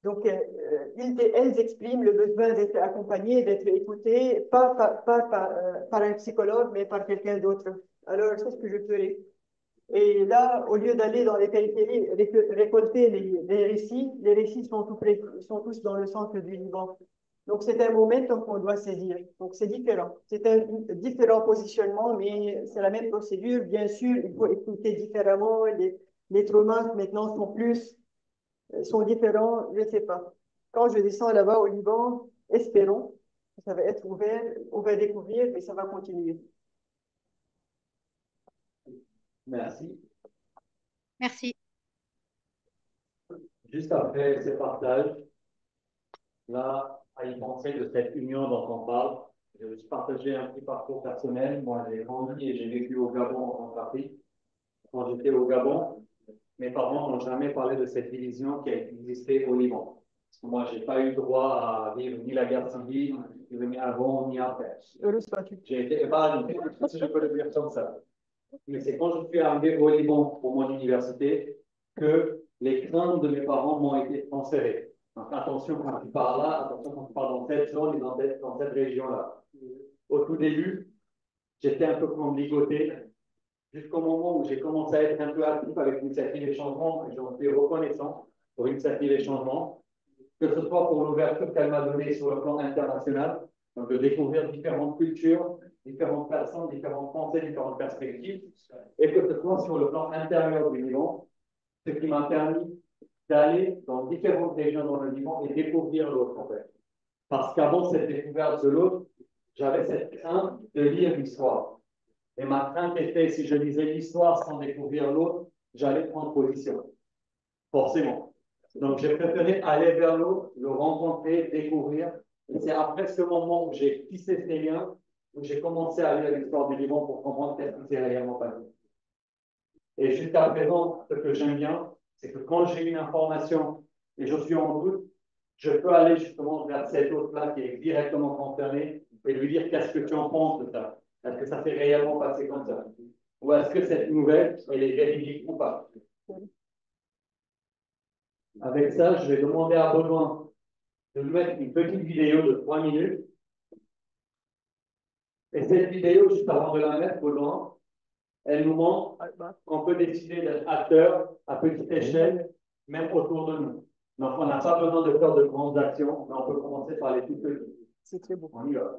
Donc, elles expriment le besoin d'être accompagnées, d'être écoutées, pas par un psychologue, mais par quelqu'un d'autre. Alors, c'est ce que je ferai. Et là, au lieu d'aller dans les périphéries, récolter les récits sont tous dans le centre du Liban. Donc, c'est un momentum qu'on doit saisir. Donc, c'est différent. C'est un différent positionnement, mais c'est la même procédure. Bien sûr, il faut écouter différemment. Les traumas, maintenant, sont différents. Je ne sais pas. Quand je descends là-bas au Liban, espérons que ça va être ouvert. On va découvrir, mais ça va continuer. Merci. Merci. Juste après ce partage, là, à y penser de cette union dont on parle, je vais juste partager un petit parcours personnel. Moi, j'ai grandi et j'ai vécu au Gabon en Centrafrique. Quand j'étais au Gabon, mes parents n'ont jamais parlé de cette division qui a existé au Liban. Parce que moi, je n'ai pas eu droit à vivre ni la guerre civile, ni avant, ni après. J'ai été épargné, si je peux le dire comme ça. Mais c'est quand je suis arrivé au Liban pour mon université que les craintes de mes parents m'ont été transférées. Donc attention quand tu pars là, attention quand tu pars dans cette zone et dans cette région-là. Au tout début, j'étais un peu comme ligoté, jusqu'au moment où j'ai commencé à être un peu actif avec l'initiative et changement, et j'en suis reconnaissant pour l'initiative et changement, que ce soit pour l'ouverture qu'elle m'a donnée sur le plan international, donc de découvrir différentes cultures, différentes personnes, différentes pensées, différentes perspectives, et que ce soit sur le plan intérieur du Liban, ce qui m'a permis d'aller dans différentes régions dans le Liban et découvrir l'autre en fait. Parce qu'avant cette découverte de l'autre, j'avais cette crainte de lire l'histoire. Et ma crainte était, si je lisais l'histoire sans découvrir l'autre, j'allais prendre position. Forcément. Donc, j'ai préféré aller vers l'autre, le rencontrer, découvrir. Et c'est après ce moment où j'ai tissé ces liens, où j'ai commencé à lire l'histoire du Liban pour comprendre qu'est-ce qui s'est réellement passé. Et jusqu'à présent, ce que j'aime bien, c'est que quand j'ai une information et je suis en doute, je peux aller justement vers cet autre-là qui est directement concerné et lui dire qu'est-ce que tu en penses de ça? Est-ce que ça s'est réellement passé comme ça? Ou est-ce que cette nouvelle, elle est véridique ou pas? Avec ça, je vais demander à Baudouin de nous mettre une petite vidéo de 3 minutes. Et cette vidéo, juste avant de la mettre, Baudouin, elle nous montre qu'on peut décider d'être acteur à petite échelle, même autour de nous. Donc, on n'a pas besoin de faire de grandes actions, mais on peut commencer par les toutes petites. C'est très beau. On y va.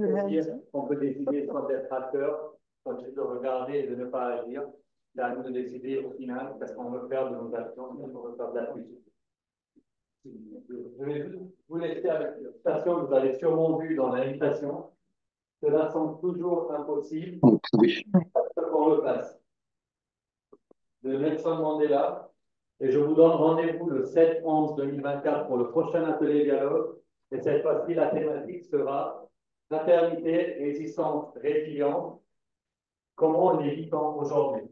Merci. On peut décider soit d'être acteur, soit juste de regarder et de ne pas agir. C'est à nous de décider au final parce qu'on veut faire de nos actions, on veut faire de la politique. Je vais juste vous laisser avec la citation que vous avez sûrement vue dans l'invitation. Cela semble toujours impossible qu'on le fasse. De Nelson Mandela. Et je vous donne rendez-vous le 7/11/2024 pour le prochain atelier dialogue. Et cette fois-ci, la thématique sera fraternité, résistance, résilience. Comment on les vit aujourd'hui?